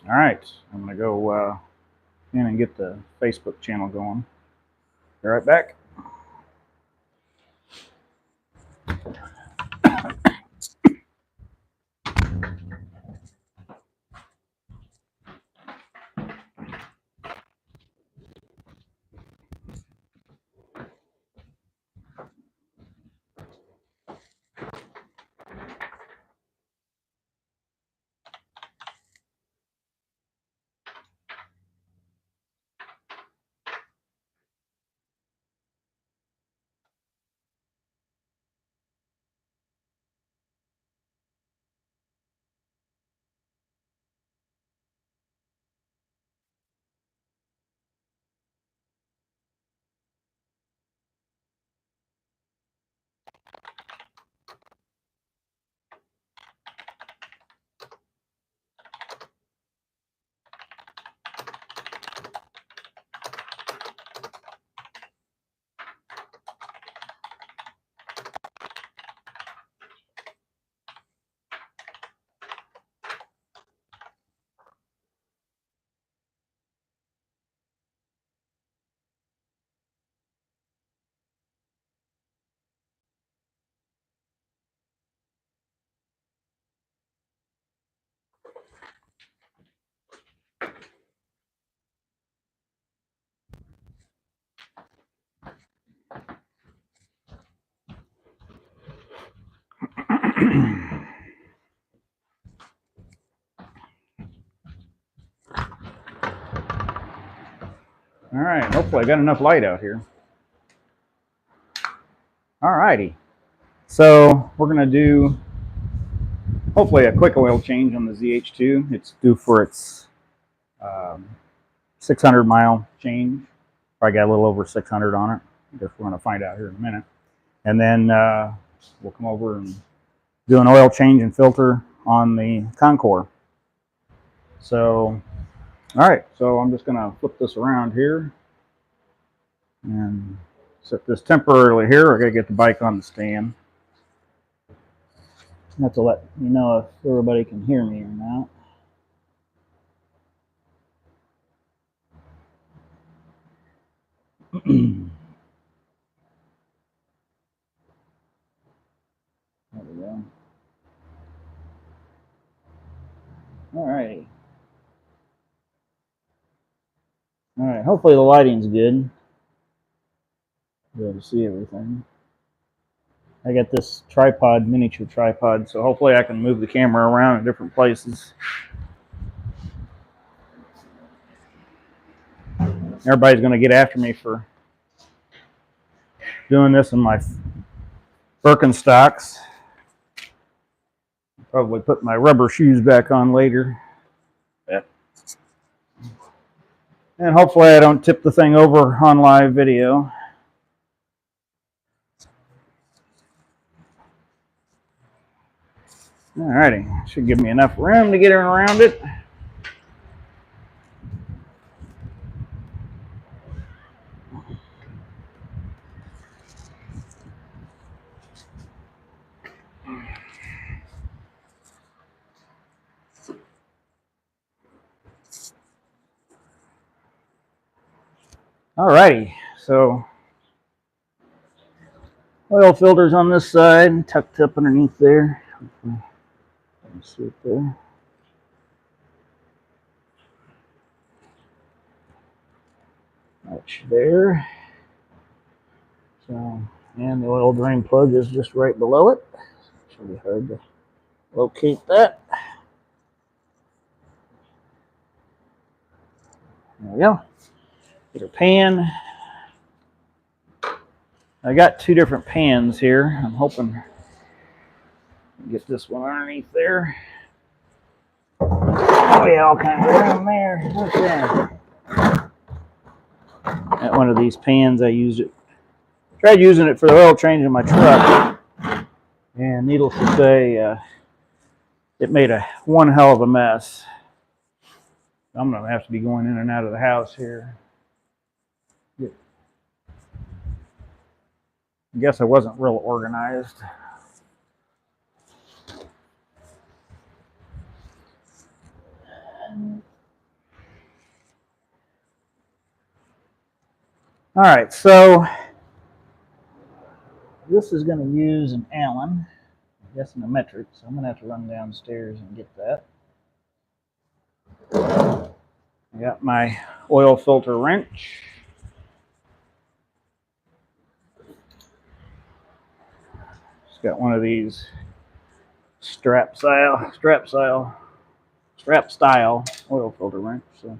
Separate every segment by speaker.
Speaker 1: All right, I'm gonna go in and get the Facebook channel going. Be right back. All right, hopefully I got enough light out here. All righty, so we're gonna do hopefully a quick oil change on the ZH2. It's due for its 600-mile change. Probably got a little over 600 on it. I guess we're gonna find out here in a minute. And then we'll come over and do an oil change and filter on the Concours. So, all right, so I'm just gonna flip this around here and set this temporarily here. I gotta get the bike on the stand. I have to let you know if everybody can hear me or not. There we go. All right. All right. Hopefully the lighting's good. Be able to see everything. I got this tripod, miniature tripod, so hopefully I can move the camera around in different places. Everybody's going to get after me for doing this in my Birkenstocks. Probably put my rubber shoes back on later. Yeah. And hopefully I don't tip the thing over on live video. Alrighty, should give me enough room to get around it. Alrighty, so oil filters on this side, tucked up underneath there. See it there. Much there. So, and the oil drain plug is just right below it. It should be hard to locate that. There we go. Get our pan. I got two different pans here. I'm hoping to get this one underneath there. Oh yeah, all kinds of room there. Okay. At one of these pans, I used it. Tried using it for the oil change in my truck, and needless to say, it made one hell of a mess. I'm gonna have to be going in and out of the house here. I guess I wasn't real organized. All right, so this is going to use an Allen, I guess in a metric, so I'm going to have to run downstairs and get that. I got my oil filter wrench. It's got one of these strap style oil filter wrench. So,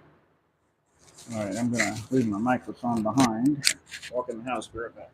Speaker 1: all right, I'm gonna leave my microphone behind. Walk in the house, be right back.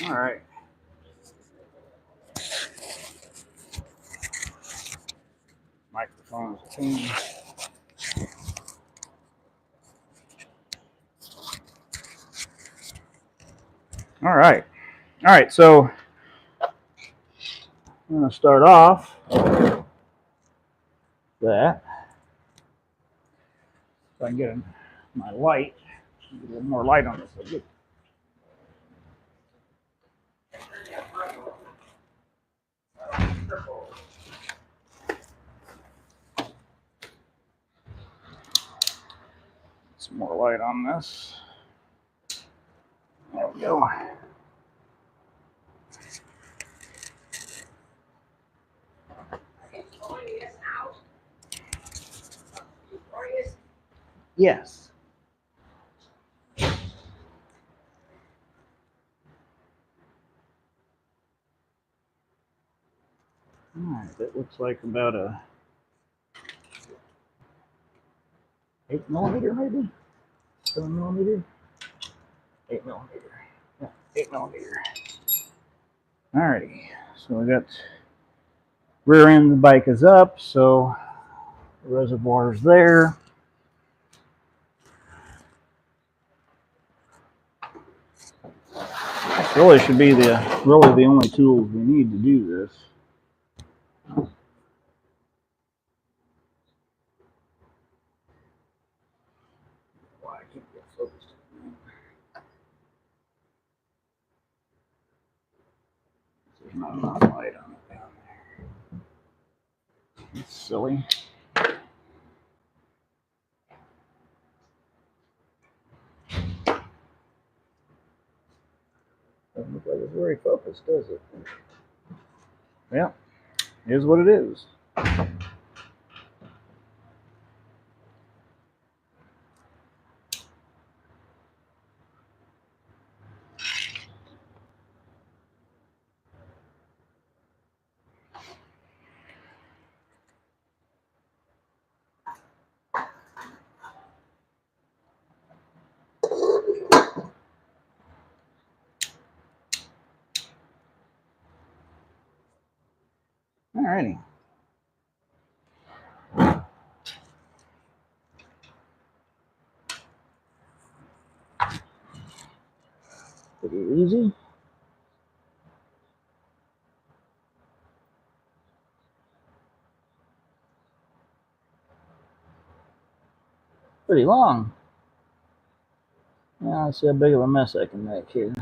Speaker 1: All right. Microphone is tuned. All right. All right. So I'm gonna start off that. So I can get my light. Get a little more light on this. Some more light on this. There we go. Yes. All right, that looks like about a 8mm, maybe 7mm, 8mm. Yeah, 8mm. Alrighty, so we got rear end of the bike is up, so the reservoir is there. This really should be the only tools we need to do this. Why I can't get focused. There's not enough light on it down there. It's silly. Doesn't look like it's very focused, does it? Yeah, it is what it is. Alrighty. Pretty easy. pretty long. Now let's see how big of a mess I can make here.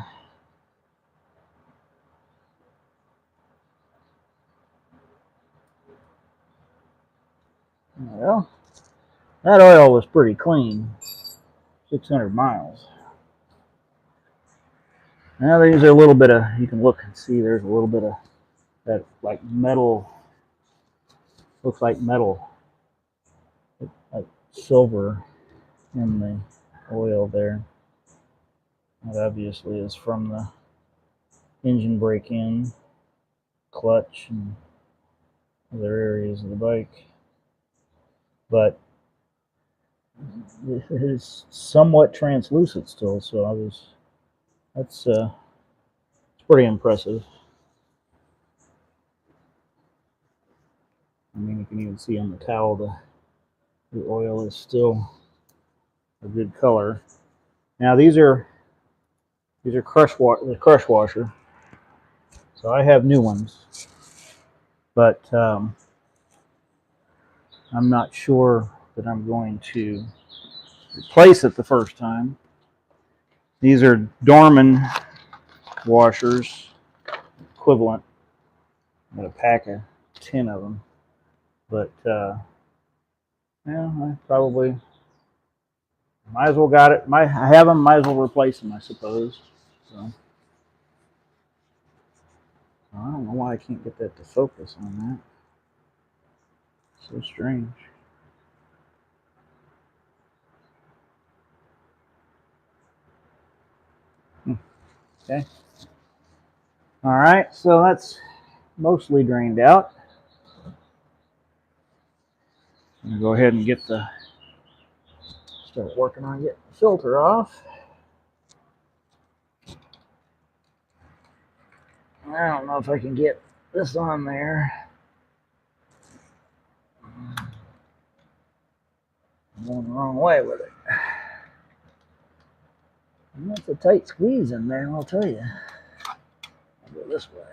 Speaker 1: Well, that oil was pretty clean. 600 miles. Now there's a little bit of, you can look and see there's a little bit of that like metal, looks like metal, like silver in the oil there. That obviously is from the engine break-in, clutch, and other areas of the bike. But it is somewhat translucent still, so that's it's pretty impressive. I mean, you can even see on the towel the oil is still a good color. Now these are the crush washer. So I have new ones, but I'm not sure that I'm going to replace it the first time. These are Dorman washers, equivalent. I'm going to pack a 10 of them, but yeah, I probably might as well got it. I have them, might as well replace them, I suppose. So I don't know why I can't get that to focus on that. So strange. Okay. All right, so that's mostly drained out. I'm gonna go ahead and start working on getting the filter off. I don't know if I can get this on there. I'm going the wrong way with it. And that's a tight squeeze in there, I'll tell you. I'll go this way.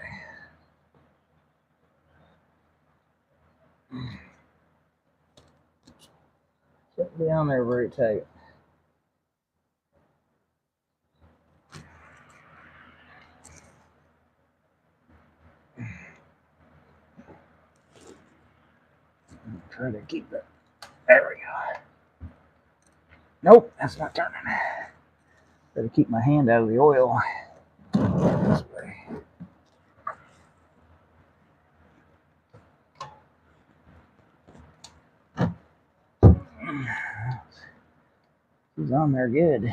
Speaker 1: Shouldn't be on there very tight. Try to keep it. There we go. Nope, that's not turning. Better keep my hand out of the oil. This way. He's on there good.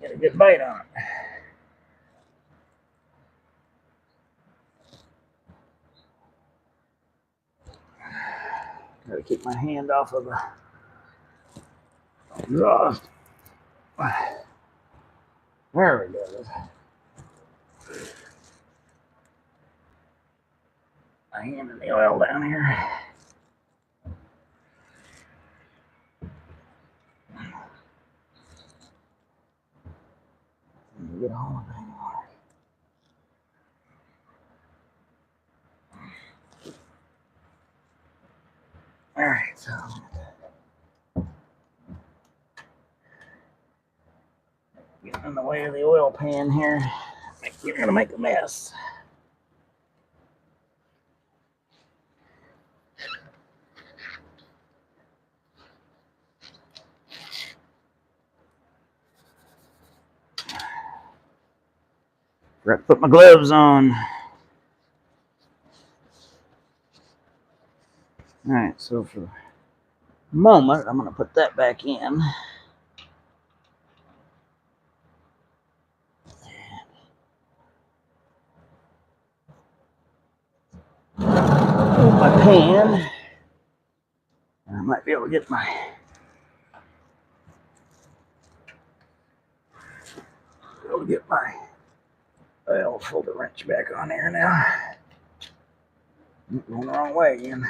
Speaker 1: Get a good bite on it. Gotta keep my hand off of the exhaust. There we go. My hand in the oil down here. Get a hold of it anymore. All right, so getting in the way of the oil pan here. You're gonna make a mess. Forgot to put my gloves on. All right, so for the moment, I'm going to put that back in. Move my pan. I might be able to get my oil filter wrench back on there now. I'm going the wrong way again.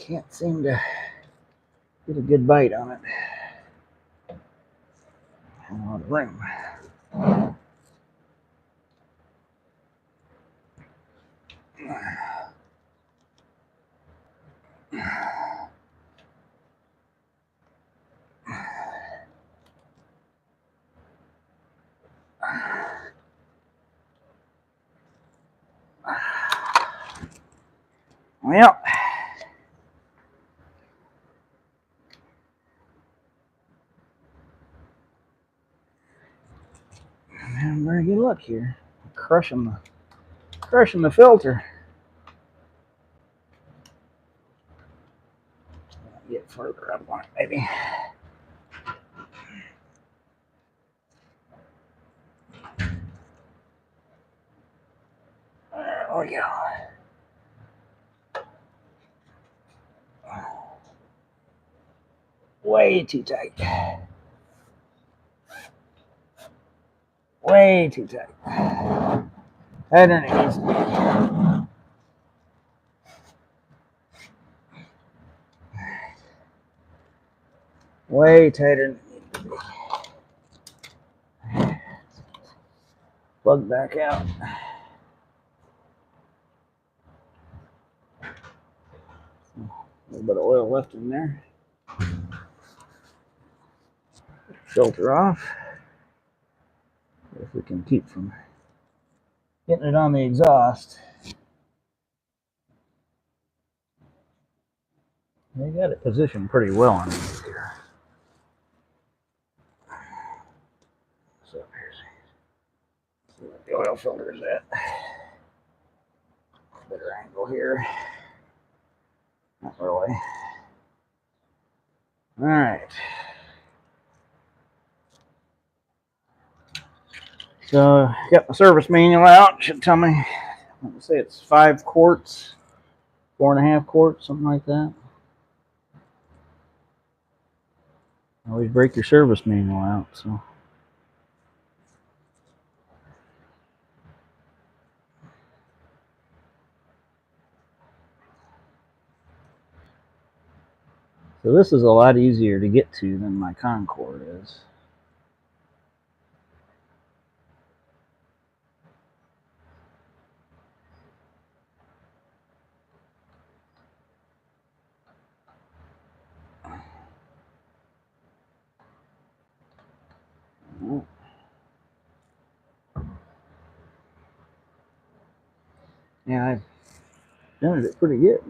Speaker 1: Can't seem to get a good bite on it. A lot of room. Well, very good luck here. Crushing the filter. Get further up on it, maybe. There we go. Way too tight. Way too tight. Tighter than it needs to be. Way tighter than it needs to be. Plug back out. A little bit of oil left in there. Filter off. If we can keep from getting it on the exhaust. They got it positioned pretty well on these here. So here's see what the oil filter is at. Better angle here. Not really. All right. So got my service manual out. Should tell me. Let's say it's 5 quarts, 4.5 quarts, something like that. Always break your service manual out. So this is a lot easier to get to than my Concord is. Yeah, I've done it pretty good.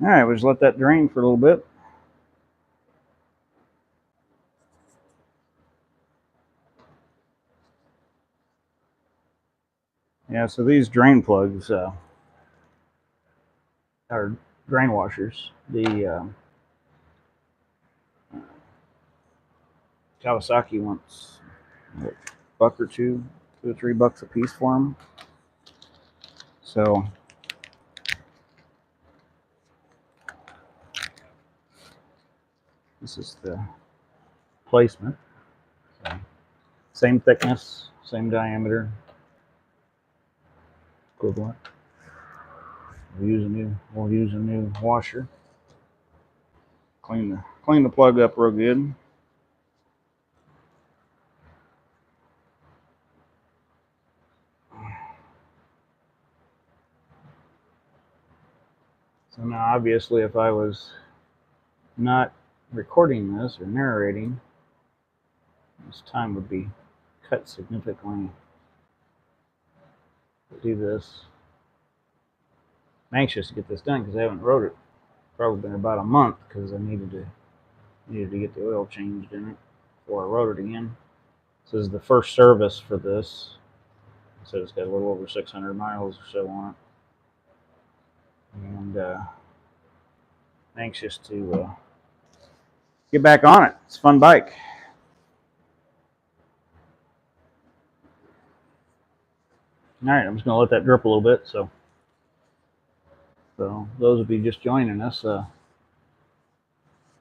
Speaker 1: All right, we'll just let that drain for a little bit. Yeah, so these drain plugs are drain washers. The Kawasaki wants a buck or $2 or $3 a piece for them. So this is the placement. So, same thickness, same diameter, equivalent. We'll use a new washer. Clean the plug up real good. So now obviously if I was not recording this or narrating, this time would be cut significantly. To do this. I'm anxious to get this done because I haven't rode it. Probably been about a month because I needed to get the oil changed in it before I rode it again. This is the first service for this. So it's got a little over 600 miles or so on it. And anxious to get back on it. It's a fun bike. All right, I'm just going to let that drip a little bit. So those will be just joining us.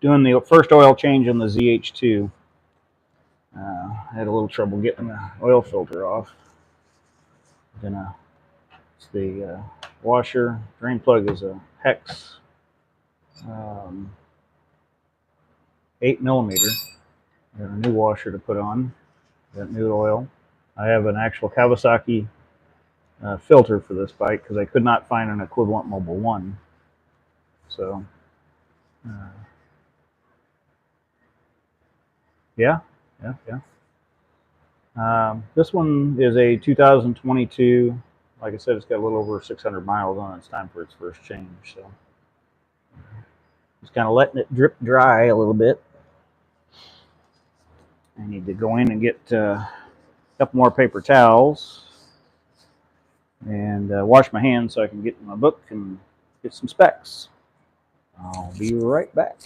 Speaker 1: Doing the first oil change on the ZH2. I had a little trouble getting the oil filter off. It's the washer. Drain plug is a hex 8mm. Got a new washer to put on. Got new oil. I have an actual Kawasaki filter for this bike because I could not find an equivalent Mobile One. So, yeah. This one is a 2022. Like I said, it's got a little over 600 miles on it. It's time for its first change. So, just kind of letting it drip dry a little bit. I need to go in and get a couple more paper towels and wash my hands so I can get in my book and get some specs. I'll be right back.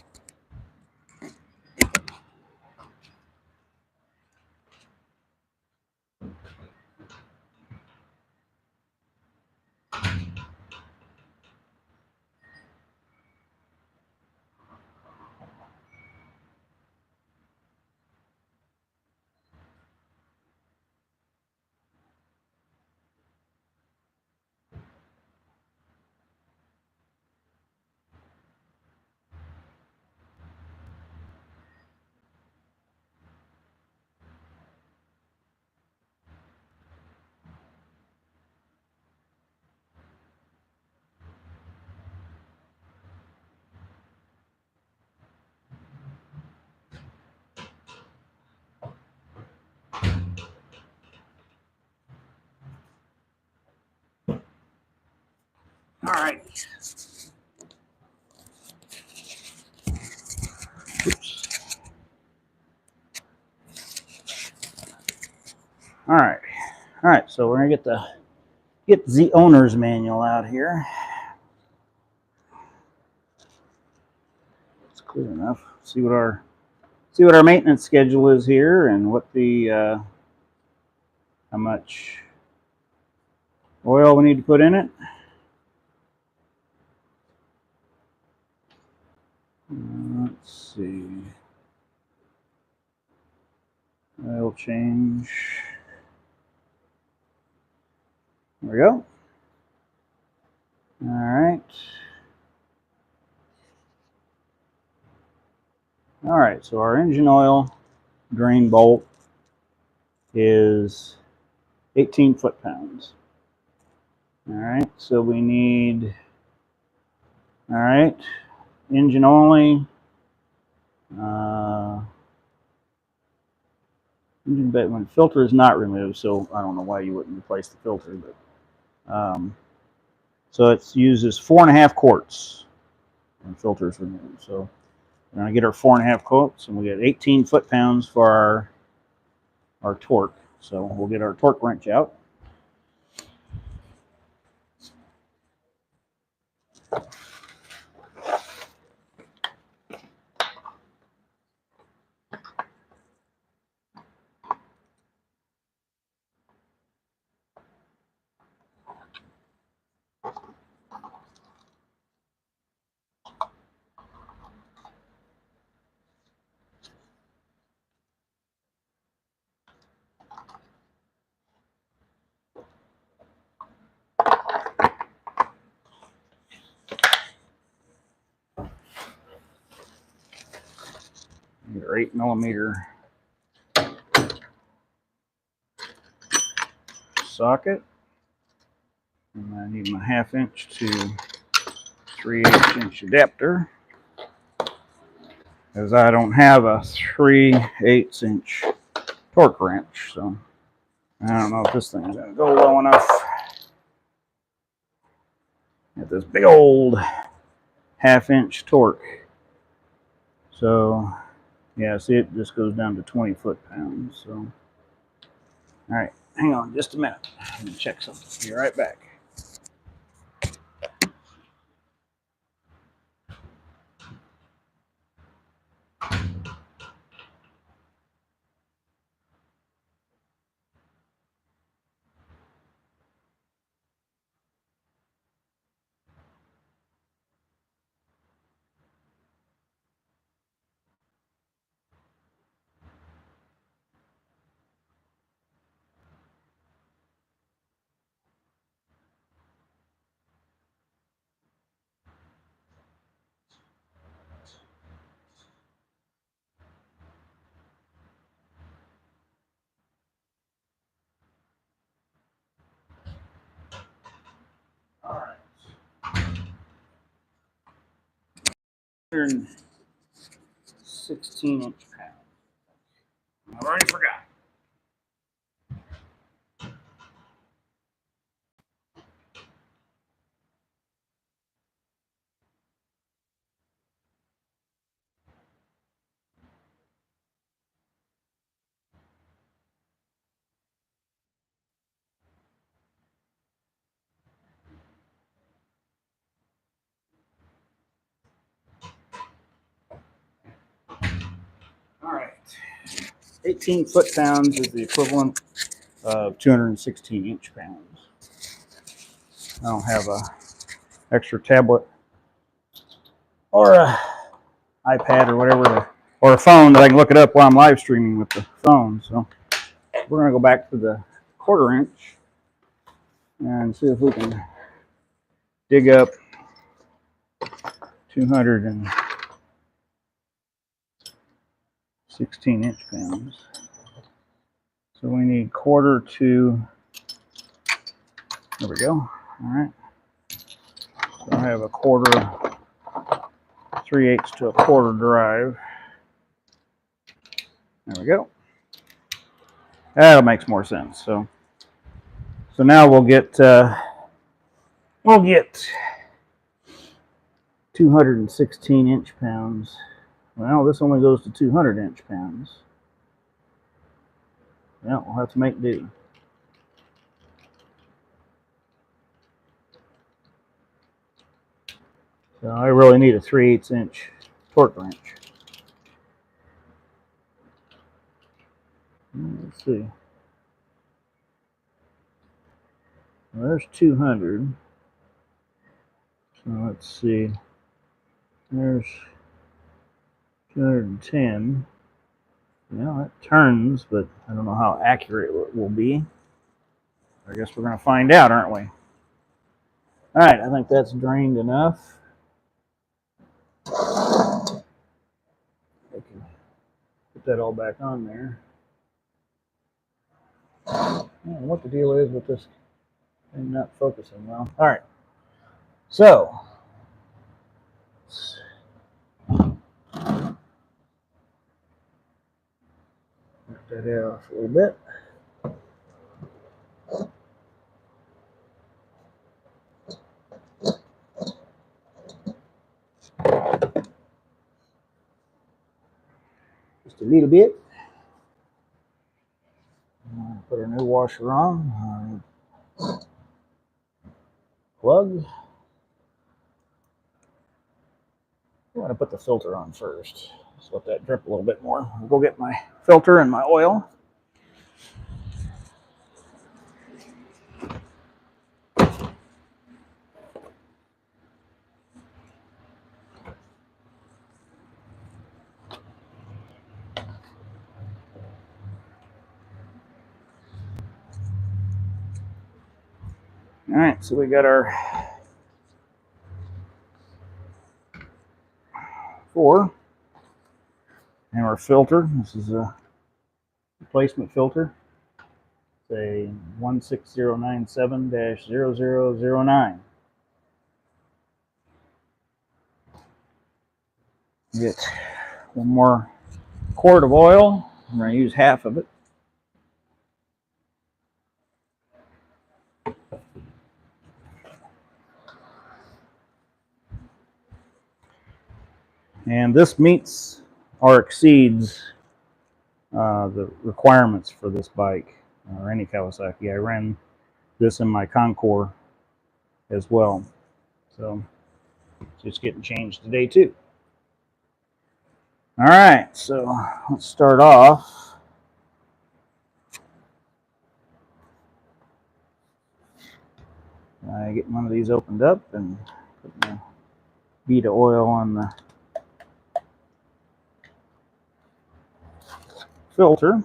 Speaker 1: All right. Oops. All right. All right. So we're gonna get the owner's manual out here. It's clear enough. See what our maintenance schedule is here and what the how much oil we need to put in it. Let's see. Oil change. There we go. All right. All right. So our engine oil drain bolt is 18 foot-pounds. All right. So we need. All right. Engine only. Engine bay when filter is not removed, so I don't know why you wouldn't replace the filter, but so it uses 4.5 quarts when filter is removed. So we're gonna get our 4.5 quarts, and we get 18 foot-pounds for our torque. So we'll get our torque wrench out. Get our 8mm socket, and I need my 1/2 inch to 3/8 inch adapter, because I don't have a 3/8 inch torque wrench, so I don't know if this thing's gonna go low enough. Got this big old 1/2 inch torque. So yeah, see, it just goes down to 20 foot-pounds. So all right, hang on just a minute. I'm gonna check something. Be right back. 216-inch pounds. I already forgot. All right. 18 foot-pounds is the equivalent of 216-inch pounds. I don't have a extra tablet or a iPad or whatever, or a phone that I can look it up while I'm live streaming with the phone. So we're going to go back to the 1/4 inch and see if we can dig up 216-inch pounds. So we need 1/4 to, there we go. All right. So I have a 1/4, 3/8 to a 1/4 drive. There we go. That makes more sense. So now we'll get 216-inch pounds. Well, this only goes to 200-inch pounds. Yeah, we'll have to make do. So I really need a 3/8 inch torque wrench. Let's see. Well, there's 200. So let's see. There's 210. Yeah, it turns, but I don't know how accurate it will be. I guess we're going to find out, aren't we? All right, I think that's drained enough. I can put that all back on there. I don't know what the deal is with this thing not focusing well. All right, so knock that off a little bit. Just a little bit. Put a new washer on. Plug. I want to put the filter on first. Just let that drip a little bit more. I'll go get my filter and my oil. All right, so we got our 4 and our filter. This is a replacement filter. It's a 16097-0009. Get one more quart of oil. I'm going to use half of it. And this meets or exceeds the requirements for this bike or any Kawasaki. I ran this in my Concours as well. So it's just getting changed today too. All right, so let's start off. I get one of these opened up and put my bead of oil on the filter.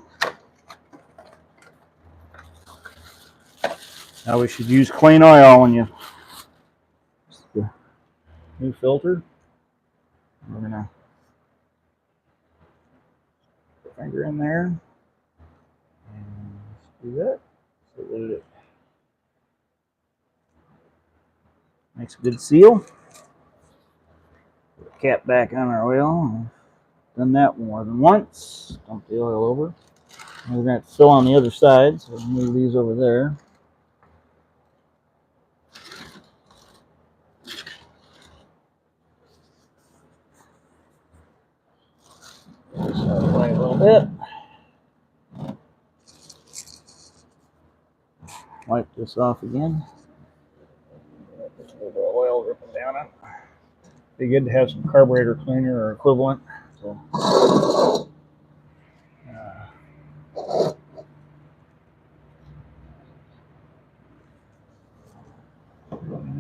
Speaker 1: Now we should use clean oil when you the new filter. We're gonna put the finger in there and do that. So that it makes a good seal. cap back on our oil. Done that more than once. Dump the oil over. And we're going to fill on the other side, so we'll move these over there. Apply a little bit. Wipe this off again. Just a little bit of oil dripping down it. Be good to have some carburetor cleaner or equivalent. So,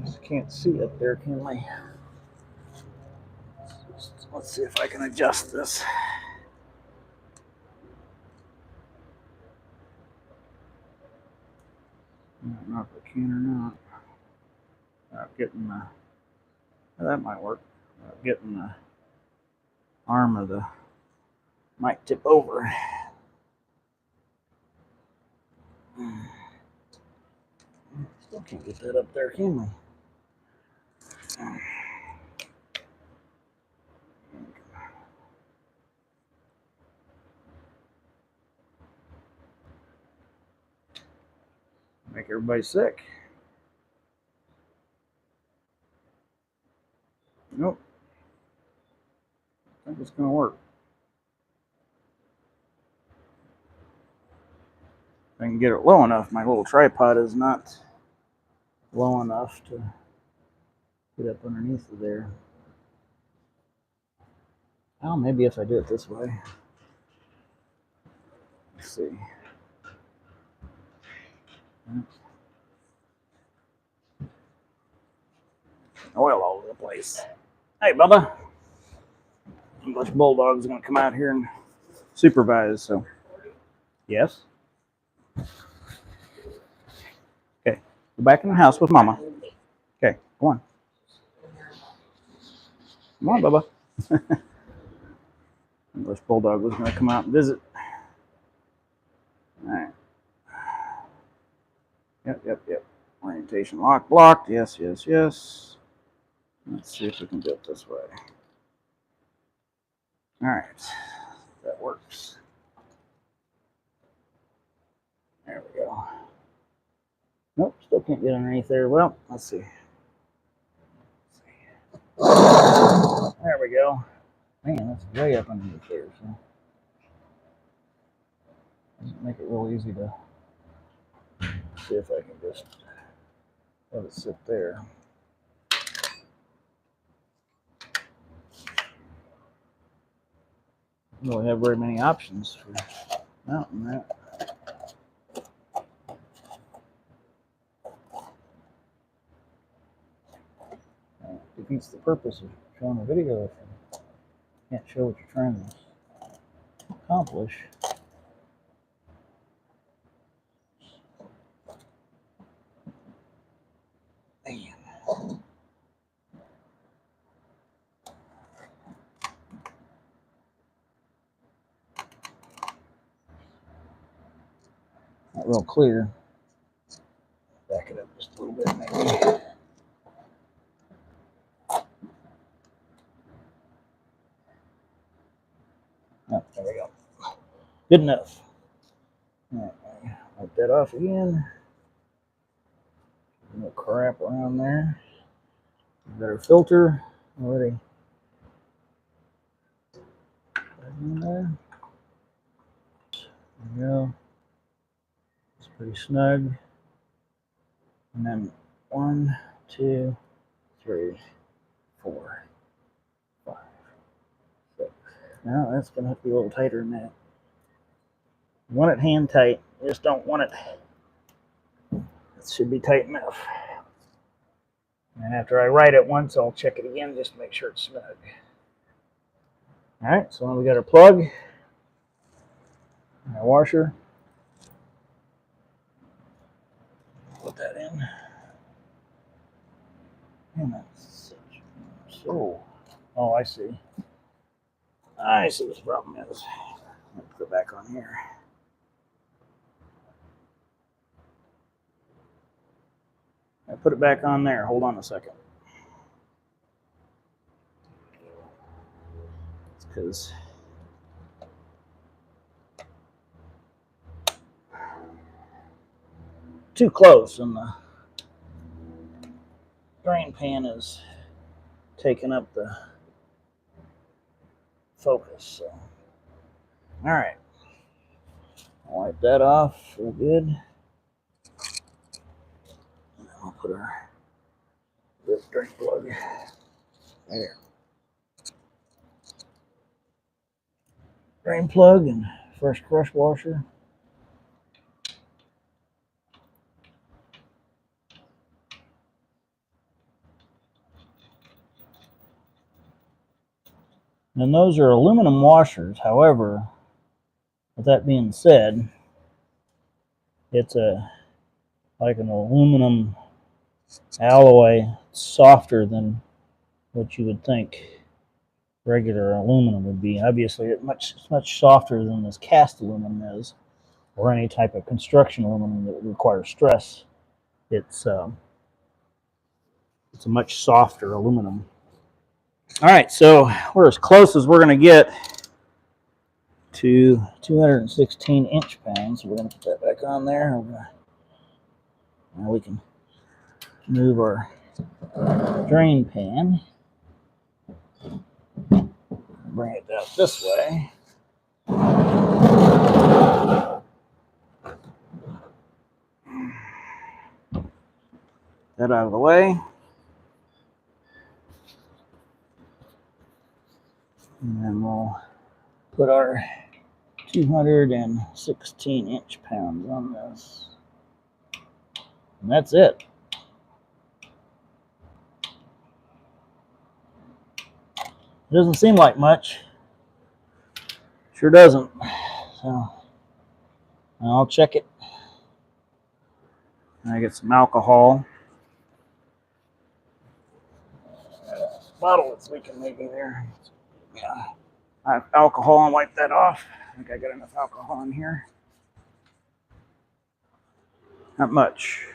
Speaker 1: just can't see up there, can we? Let's see if I can adjust this. I don't know if I can or not. Not getting the. That might work. Not getting the arm of the mic tip over. Still can't get that up there, can we? Make everybody sick. Nope. I think it's going to work. If I can get it low enough. My little tripod is not low enough to get up underneath of there. Oh, maybe if I do it this way. Let's see. Oil all over the place. Hey, Bubba. English Bulldog's going to come out here and supervise, so. Yes? Okay. Go back in the house with Mama. Okay, come on. Come on, Bubba. English Bulldog was going to come out and visit. All right. Yep. Orientation lock blocked. Yes. Let's see if we can do it this way. All right. That works. There we go. Nope, still can't get underneath there. Well, let's see. There we go. Man, that's way up underneath there. So doesn't make it real easy to see if I can just let it sit there. I don't really have very many options for mounting that. Defeats the purpose of showing a video if you can't show what you're trying to accomplish. Man. Not real clear. Back it up just a little bit, maybe. Oh, there we go. Good enough. All right, wipe that off again. No crap around there. Better filter already. In there. There we go. It's pretty snug. And then 1, 2, 3, 4, 5, 6. Now that's going to have to be a little tighter than that. You want it hand tight. You just don't want it. It should be tight enough. And after I write it once, I'll check it again just to make sure it's snug. Alright, so now we got our plug, our washer. Put that in. Man, that's so. Oh, I see. I see what the problem is. I'll put it back on here. I put it back on there. Hold on a second. because too close and the drain pan is taking up the focus. So, all right, wipe that off real good. And then I'll put our drain plug there. Drain plug and fresh crush washer. And those are aluminum washers. However, with that being said, it's like an aluminum alloy, softer than what you would think regular aluminum would be. Obviously, it's much softer than this cast aluminum is, or any type of construction aluminum that requires stress. It's a much softer aluminum. All right, so we're as close as we're going to get to 216 inch-pounds. So we're going to put that back on there. Now we can move our drain pan. Bring it out this way. That out of the way. And then we'll put our 216 inch-pounds on this. And that's it. It doesn't seem like much. Sure doesn't. So I'll check it. I get some alcohol. Bottle that's leaking maybe there. Yeah. I have alcohol and wipe that off. I think I got enough alcohol in here. Not much.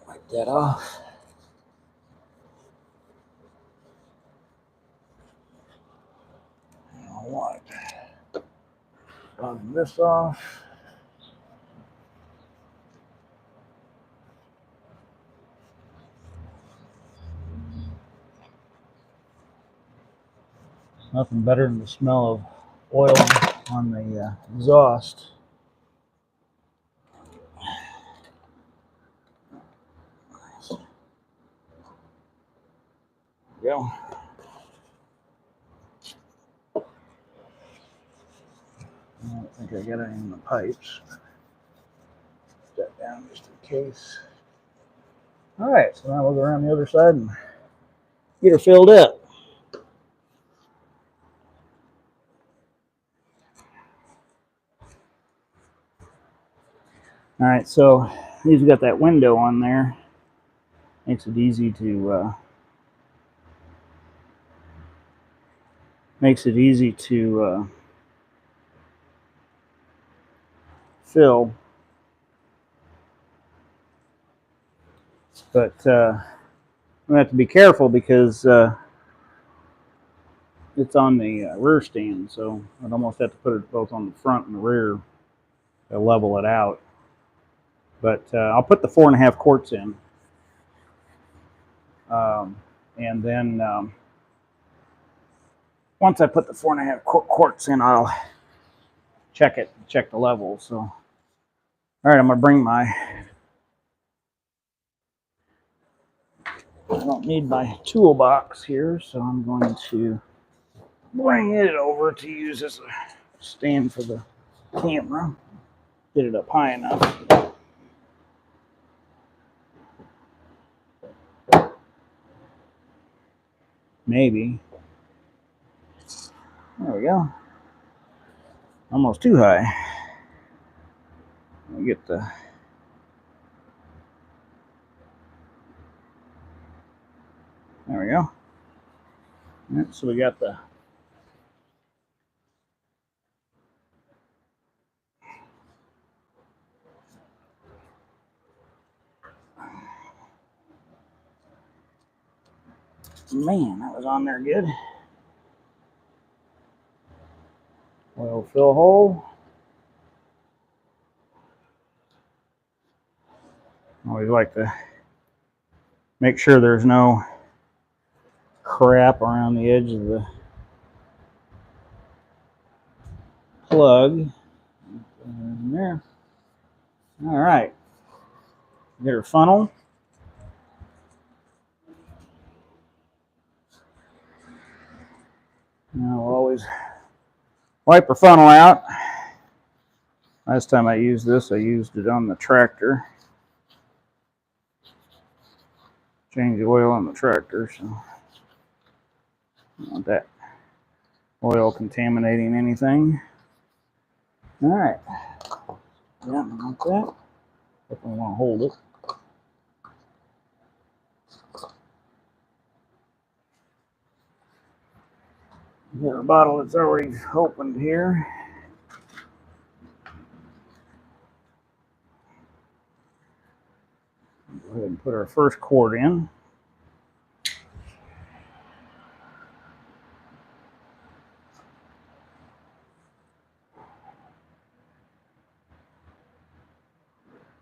Speaker 1: Wipe that off. And I'll wipe this off. Nothing better than the smell of oil on the exhaust. There we go. I don't think I got any in the pipes. Put that down just in case. All right, so now we'll go around the other side and get her filled up. All right, so these got that window on there. Makes it easy to fill. But I'm gonna have to be careful because it's on the rear stand, so I'd almost have to put it both on the front and the rear to level it out. But I'll put the 4.5 quarts in, and then once I put the 4.5 quarts in, I'll check the level. So, all right, I'm gonna bring my. I don't need my toolbox here, so I'm going to bring it over to use as a stand for the camera. Get it up high enough. Maybe. There we go. Almost too high. Let me get the. There we go. All right, so we got the. Man, that was on there good. Oil fill hole. Always like to make sure there's no crap around the edge of the plug. In there. All right. Get her funnel. Now we'll always wipe her funnel out. Last time I used this, I used it on the tractor. Change the oil on the tractor, so I don't want that oil contaminating anything. All right. Yeah, like that. Definitely want to hold it. Get our bottle that's already opened here. Go ahead and put our first quart in.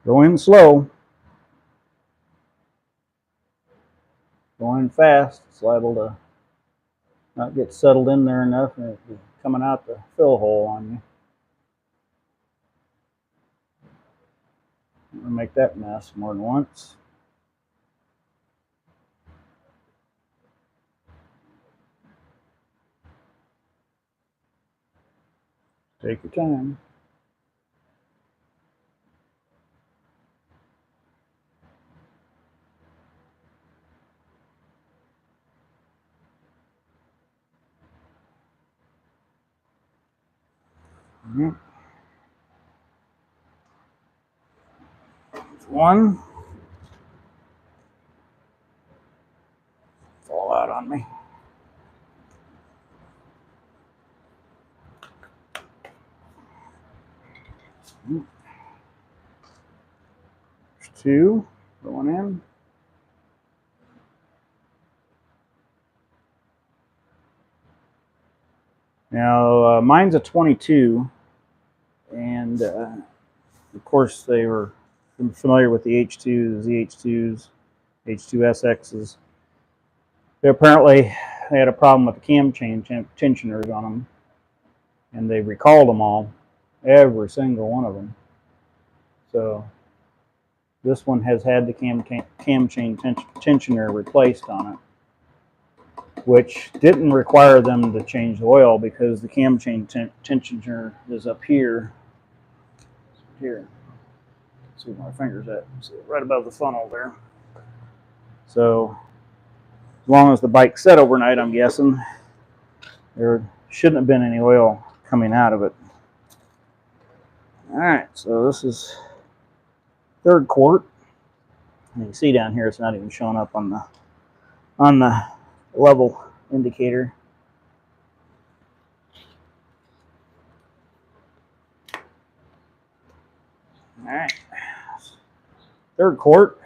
Speaker 1: Go in slow. Go in fast. It's liable to not get settled in there enough and it's coming out the fill hole on you. I'm gonna make that mess more than once. Take your time. One. Fall out on me. There's two going in. Now, mine's a 22, and of course they were familiar with the H2s, the ZH2s, H2SXs. They apparently had a problem with the cam chain tensioners on them, and they recalled them all, every single one of them. So this one has had the cam chain tensioner replaced on it, which didn't require them to change the oil because the cam chain tensioner is up here. Here. Let's see where my finger's at. See, right above the funnel there. So as long as the bike set overnight, I'm guessing, there shouldn't have been any oil coming out of it. All right, so this is third quart. And you can see down here, it's not even showing up on the level indicator. All right, third quart.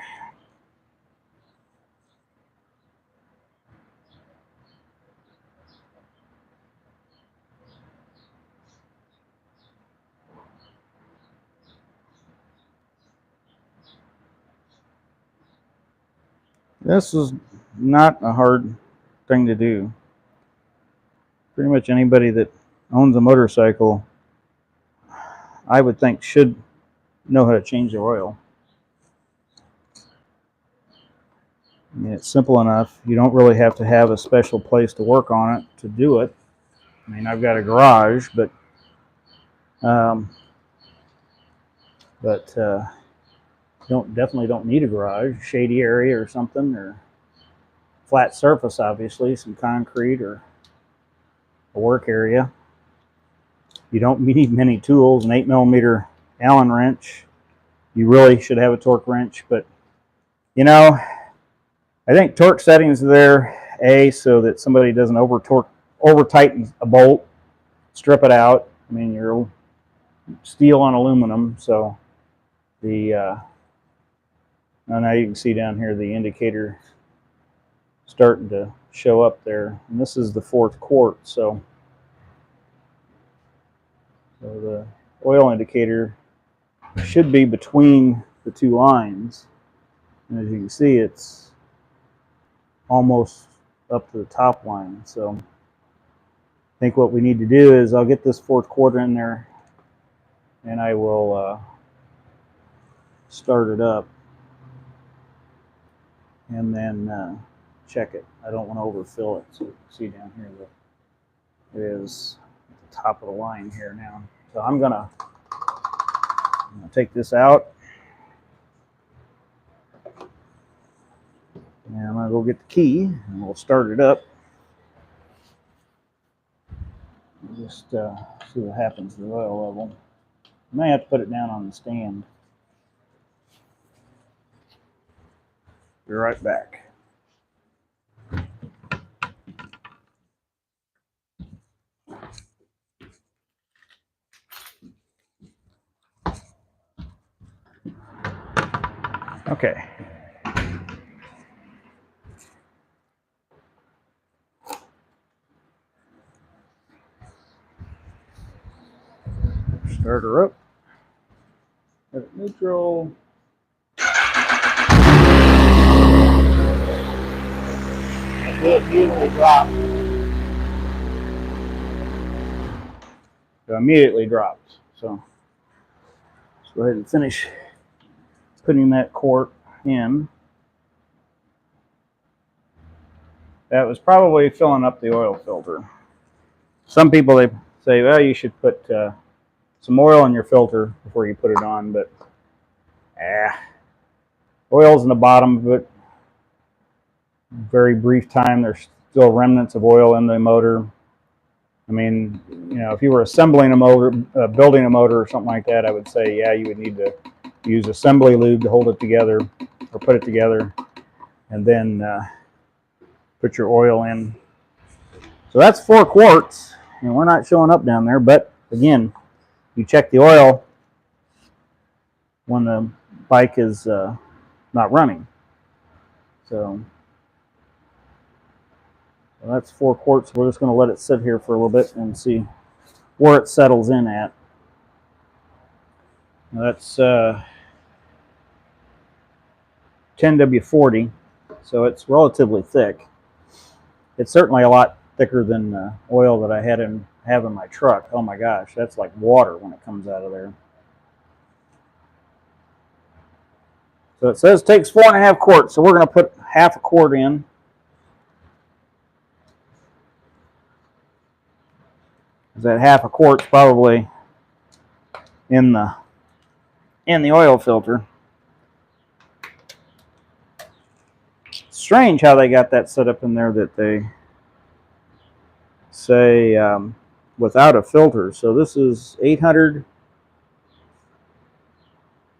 Speaker 1: This is not a hard thing to do. Pretty much anybody that owns a motorcycle, I would think, should know how to change their oil. I mean, it's simple enough. You don't really have to have a special place to work on it to do it. I mean, I've got a garage, but definitely don't need a garage. Shady area or something, or flat surface, obviously, some concrete or a work area. You don't need many tools. An 8mm Allen wrench. You really should have a torque wrench, but you know, I think torque settings are there, so that somebody doesn't over tighten a bolt, strip it out. I mean, you're steel on aluminum, so the now you can see down here the indicator starting to show up there. And this is the 4th quart, so the oil indicator should be between the 2 lines. And as you can see, it's almost up to the top line. So I think what we need to do is I'll get this 4th quart in there and I will start it up and then check it. I don't want to overfill it. So you can see down here that it is at the top of the line here now. So I'm gonna take this out and I'm gonna go get the key and we'll start it up. Just see what happens to the oil level. I may have to put it down on the stand. Be right back. Okay. Start her up. Set it neutral. It immediately dropped. So immediately dropped. So let's go ahead and finish putting that quart in. That was probably filling up the oil filter. Some people, they say, well, you should put some oil in your filter before you put it on, but oil's in the bottom, but very brief time there's still remnants of oil in the motor. I mean, you know, if you were assembling a motor, building a motor or something like that, I would say, yeah, you would need to use assembly lube to hold it together or put it together, and then put your oil in. So that's 4 quarts, and we're not showing up down there, but again, you check the oil when the bike is not running. So that's 4 quarts. We're just going to let it sit here for a little bit and see where it settles in at. Now that's 10W40, so it's relatively thick. It's certainly a lot thicker than oil that I have in my truck. Oh my gosh, that's like water when it comes out of there. So it says it takes 4.5 quarts, so we're going to put half a quart in. That half a quart's probably in the oil filter. Strange how they got that set up in there that they say without a filter. So this is 800.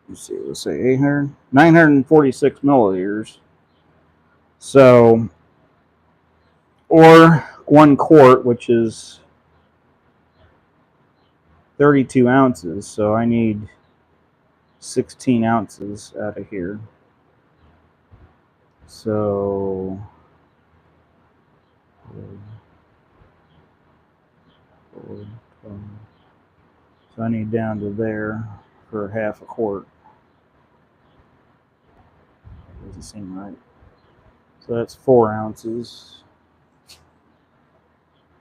Speaker 1: Let's see. Let's say 800, 946 milliliters. So, or 1 quart, which is 32 ounces. So I need 16 ounces out of here. So I need down to there for half a quart. Doesn't seem right. So that's 4 ounces.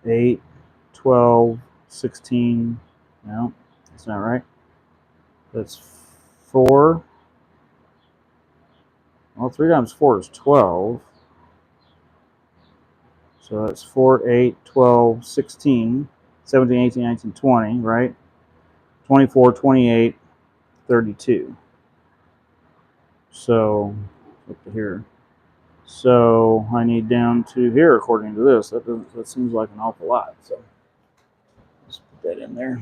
Speaker 1: 8, 12, 16. No, that's not right. That's 4. Well, 3 times 4 is 12. So that's 4, 8, 12, 16, 17, 18, 19, 20, right? 24, 28, 32. So, up to here. So I need down to here according to this. That seems like an awful lot. So let's put that in there.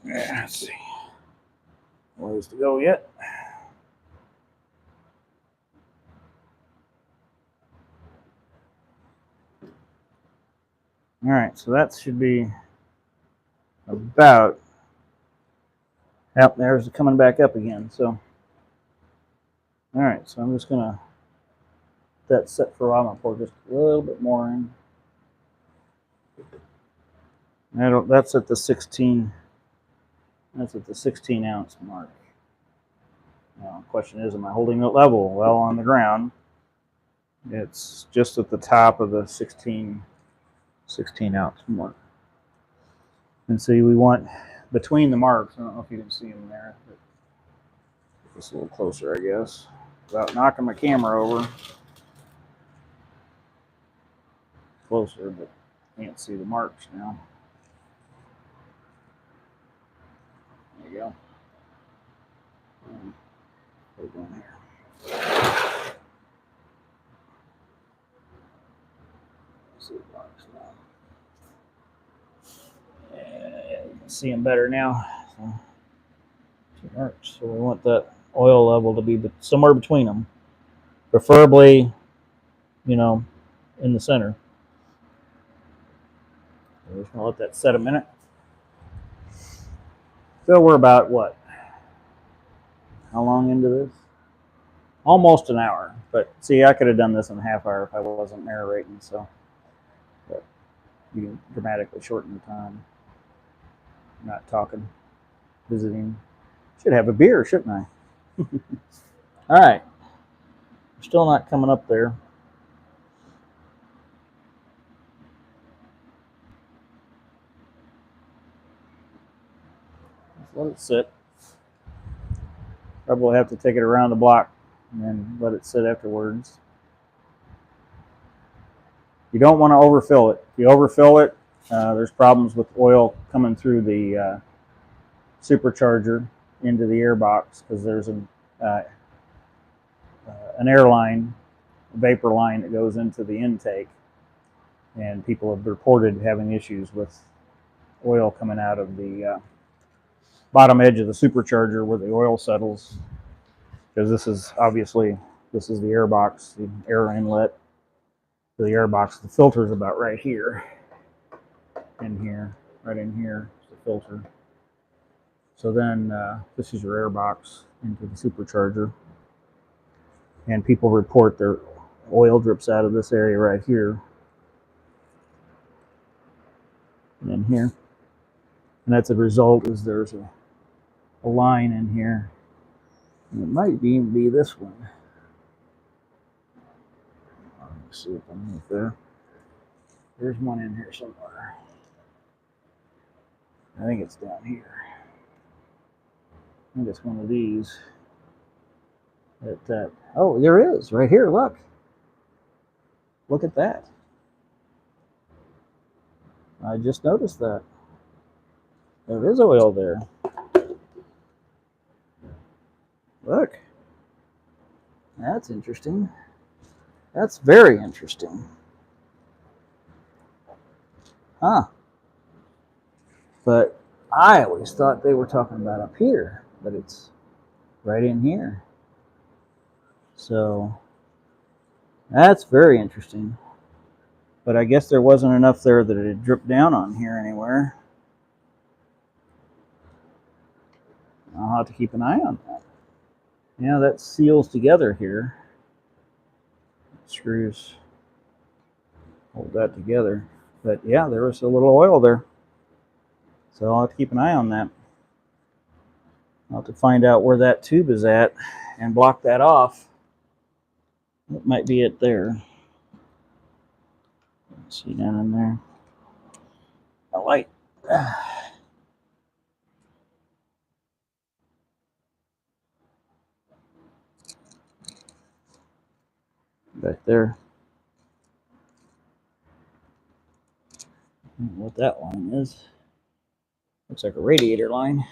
Speaker 1: Yeah, let's see. Ways to go yet. All right, so that should be about. Yep, there's coming back up again. So, all right. So I'm just gonna let that set for a while. I'm gonna pour just a little bit more in. That's at the 16. That's at the 16 ounce mark. Now, the question is, am I holding it level? Well, on the ground, it's just at the top of the 16 ounce mark. And see, we want between the marks. I don't know if you can see them there. But just a little closer, I guess, without knocking my camera over. Closer, but can't see the marks now. There you go. Put it down here. See the marks now. Yeah, you can see them better now. So we want that oil level to be somewhere between them, preferably, in the center. We're just gonna let that set a minute. So we're about what? How long into this? Almost an hour. But see, I could have done this in a half hour if I wasn't narrating. So, but you can dramatically shorten the time. Not talking, visiting. Should have a beer, shouldn't I? All right. We're still not coming up there. Let's let it sit. Probably have to take it around the block and then let it sit afterwards. You don't want to overfill it. If you overfill it, there's problems with oil coming through the supercharger into the air box because there's an air line, a vapor line that goes into the intake, and people have reported having issues with oil coming out of the bottom edge of the supercharger where the oil settles, because this is the air box, the air inlet to the air box. The filter is about right here, right in here is the filter. So then this is your air box into the supercharger, and people report their oil drips out of this area right here and in here, and that's a result is there's a line in here, and it might even be this one. Let's see if I'm there. There's one in here somewhere. I think it's down here. I think it's one of these. Oh, there is right here. Look at that. I just noticed that. There is oil there. Look. That's interesting. That's very interesting. Huh. But I always thought they were talking about up here, but it's right in here. So that's very interesting. But I guess there wasn't enough there that it had dripped down on here anywhere. I'll have to keep an eye on that. Yeah, that seals together here. Screws hold that together. But yeah, there was a little oil there. So I'll have to keep an eye on that. I'll have to find out where that tube is at and block that off. That might be it there. Let's see down in there. A light. Back there. I don't know what that line is. Looks like a radiator line.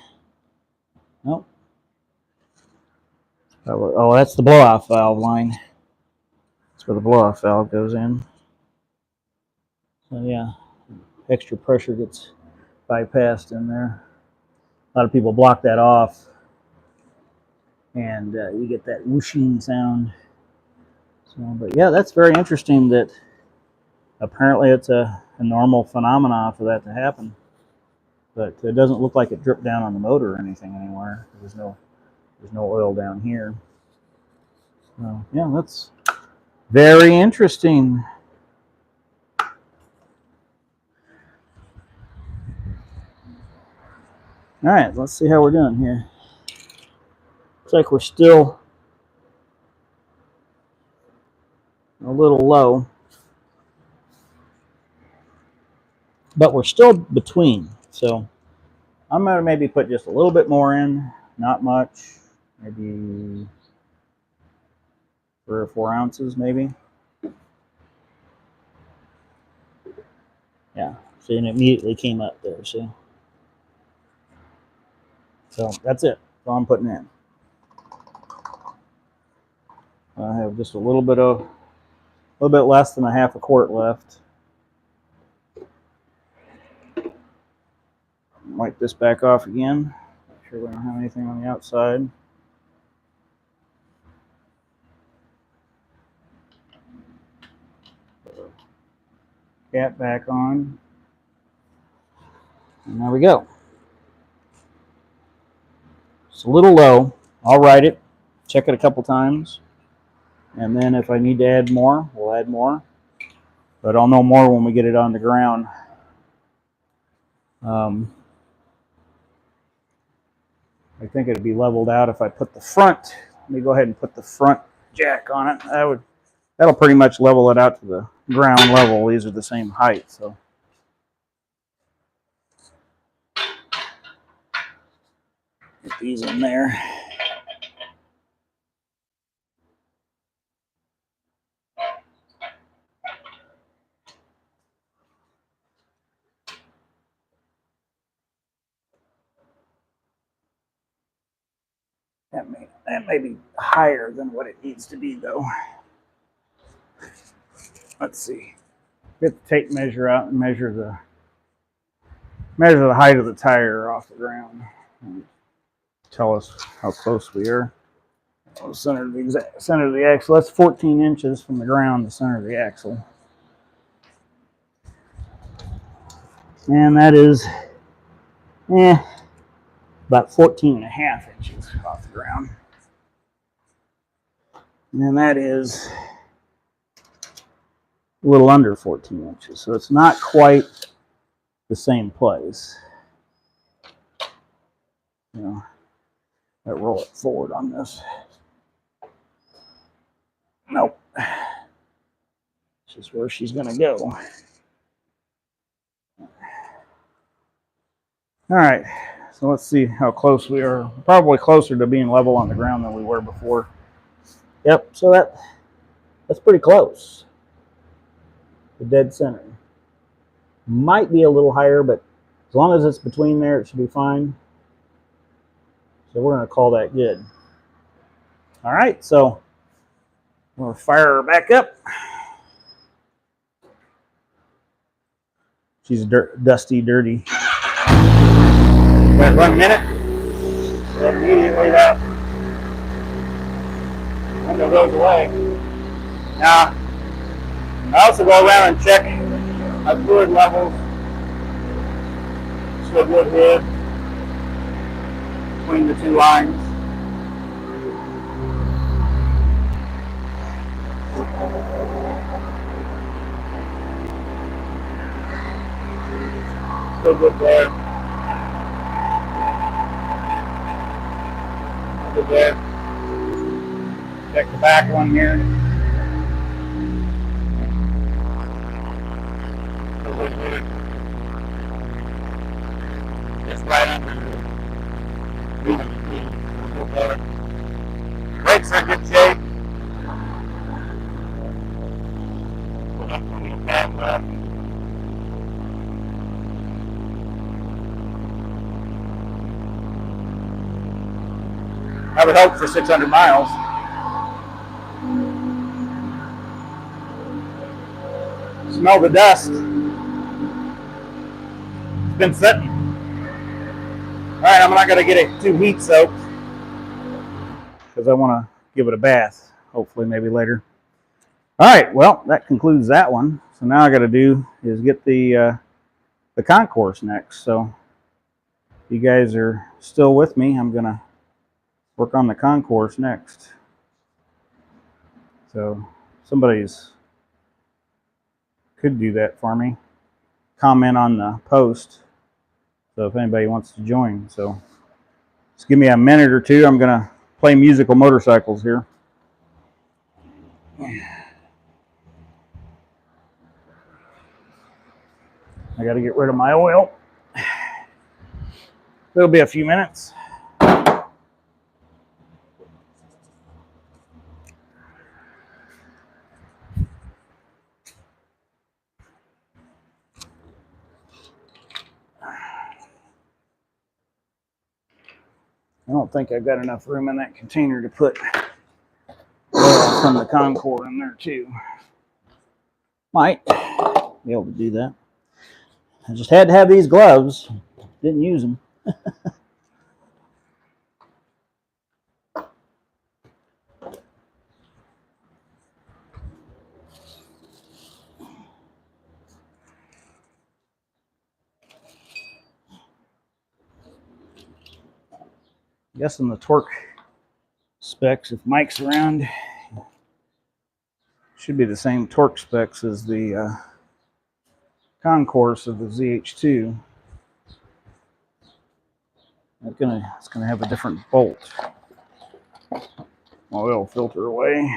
Speaker 1: Nope. Oh, that's the blow-off valve line. That's where the blow-off valve goes in. So yeah, extra pressure gets bypassed in there. A lot of people block that off, and you get that whooshing sound. So, but yeah, that's very interesting that apparently it's a normal phenomenon for that to happen. but it doesn't look like it dripped down on the motor or anything anywhere. There's no oil down here. So yeah, that's very interesting. All right, let's see how we're doing here. Looks like we're still a little low, but we're still between. So I'm going to maybe put just a little bit more in, not much, maybe 3 or 4 ounces maybe. Yeah, see, and it immediately came up there, see? So that's it. That's all I'm putting in. I have just a little bit less than a half a quart left. Wipe this back off again. Make sure we don't have anything on the outside. Cap back on. And there we go. It's a little low. I'll write it, check it a couple times, and then if I need to add more, we'll add more. But I'll know more when we get it on the ground. I think it'd be leveled out if I put the front. Let me go ahead and put the front jack on it. That'll pretty much level it out to the ground level. These are the same height, so. Get these in there. That may be higher than what it needs to be, though. Let's see. Get the tape measure out and measure the height of the tire off the ground. And tell us how close we are. Center of the axle. That's 14 inches from the ground to the center of the axle. And that is about 14 and a half inches off the ground. And that is a little under 14 inches. So it's not quite the same place. You know, I roll it forward on this. Nope. This is where she's going to go. All right. So let's see how close we are. Probably closer to being level on the ground than we were before. Yep. So that's pretty close. The dead center. Might be a little higher, but as long as it's between there, it should be fine. So we're going to call that good. All right. So we'll fire her back up. She's dusty, dirty. About 1 minute. Then immediately that window goes away. Now, I also go around and check my fluid levels. Still good here between the 2 lines. Still good there. Good there. Check the back one here. Just right under. Brakes are in good shape. I would hope for 600 miles. Smell the dust. It's been sitting. All right, I'm not going to get it too heat soaked because I want to give it a bath, hopefully maybe later. All right, well, that concludes that one. So now I got to do is get the concourse next. So you guys are still with me, I'm going to work on the concourse next. So somebody's could do that for me. Comment on the post. So if anybody wants to join. So just give me a minute or two. I'm going to play musical motorcycles here. I got to get rid of my oil. It'll be a few minutes. I don't think I've got enough room in that container to put oil from the Concord in there too. Might be able to do that. I just had to have these gloves. Didn't use them. Guessing the torque specs, if Mike's around, should be the same torque specs as the concourse of the ZH2. It's gonna have a different bolt. Oil filter away.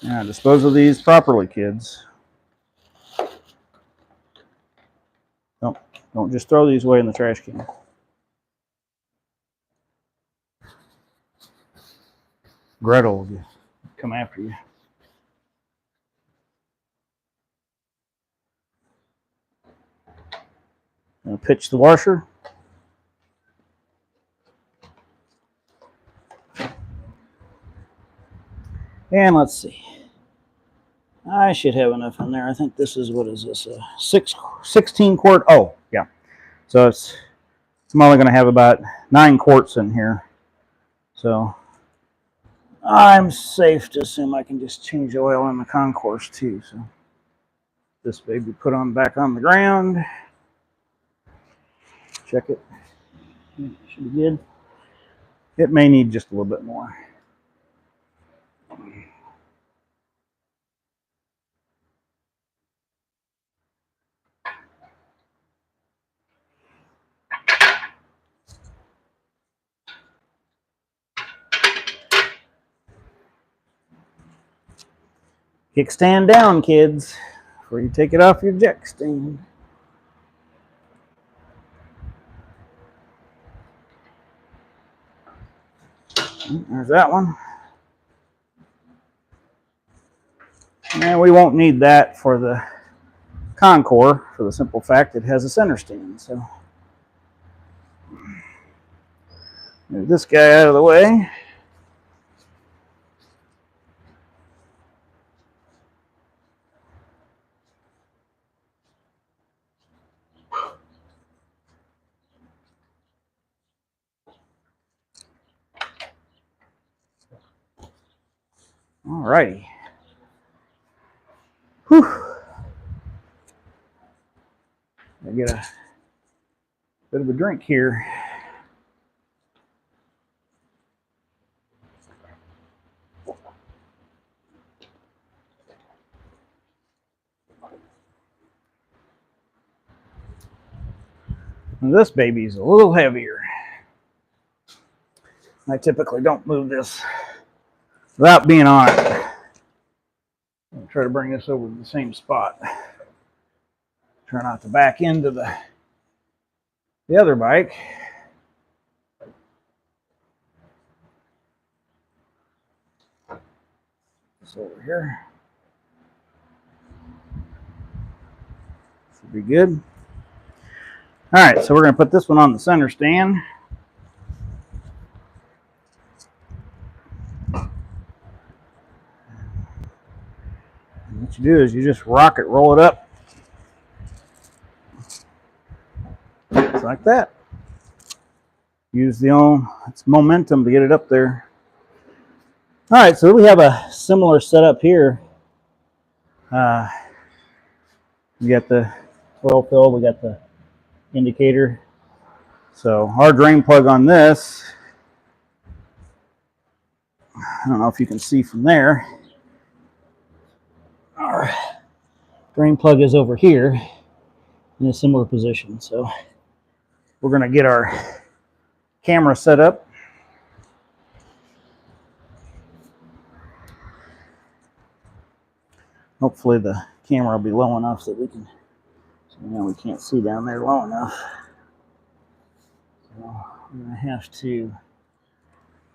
Speaker 1: Now dispose of these properly, kids. Don't just throw these away in the trash can. Gretel will come after you. Gonna pitch the washer. And let's see. I should have enough in there. I think this is, what is this? 16 quart. Oh, yeah. So I'm only going to have about 9 quarts in here. So I'm safe to assume I can just change the oil in the concourse too. So this baby put on back on the ground. Check it. Should be good. It may need just a little bit more. Kickstand down, kids, before you take it off your jack stand. There's that one. And we won't need that for the Concours for the simple fact it has a center stand. So move this guy out of the way. All righty. Whew. I get a bit of a drink here. And this baby's a little heavier. I typically don't move this without being on it. I'll try to bring this over to the same spot. Try not to back into the other bike. This over here. Should be good. All right, so we're going to put this one on the center stand. And what you do is you just rock it, roll it up. Just like that. Use its momentum to get it up there. All right, so we have a similar setup here. We got the oil fill, we got the indicator. So our drain plug on this, I don't know if you can see from there, our drain plug is over here in a similar position. So we're going to get our camera set up. Hopefully the camera will be low enough that we can, so now we can't see down there low enough. So I'm going to have to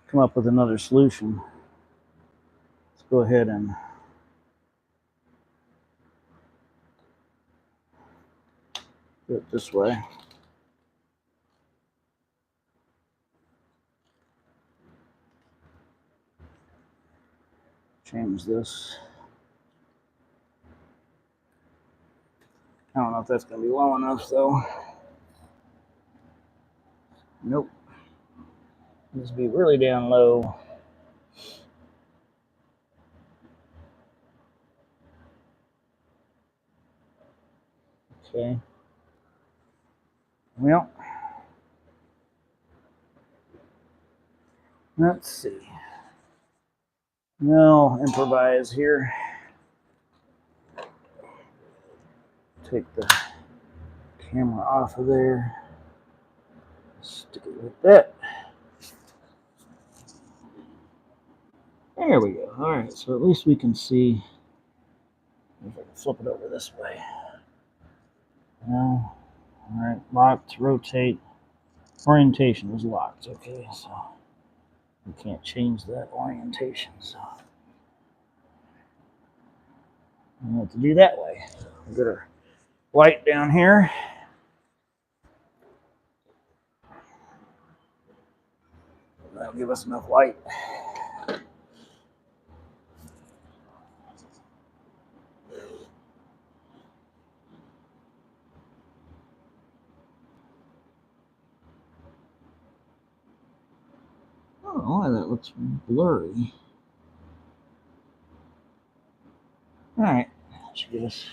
Speaker 1: come up with another solution. Let's go ahead and do it this way. Change this. I don't know if that's going to be low enough though. Nope. Needs to be really down low. Okay. Well, let's see. I'll improvise here. Take the camera off of there. Stick it like that. There we go. All right, so at least we can see. If I can flip it over this way. Now, all right, locked, rotate. Orientation is locked. Okay, so we can't change that orientation. So I have to do that way. We've got our light down here. That'll give us enough light. I don't know why that looks blurry. All right, should give us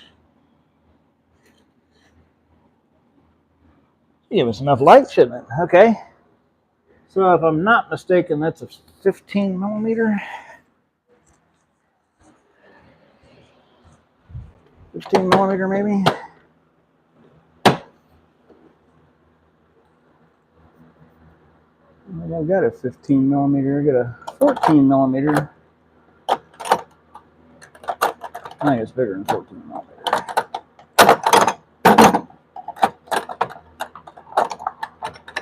Speaker 1: enough light, shouldn't it? Okay. So if I'm not mistaken, that's a 15 millimeter. 15 millimeter maybe. I've got a 15 millimeter. I got a 14 millimeter. I think it's bigger than 14 millimeter.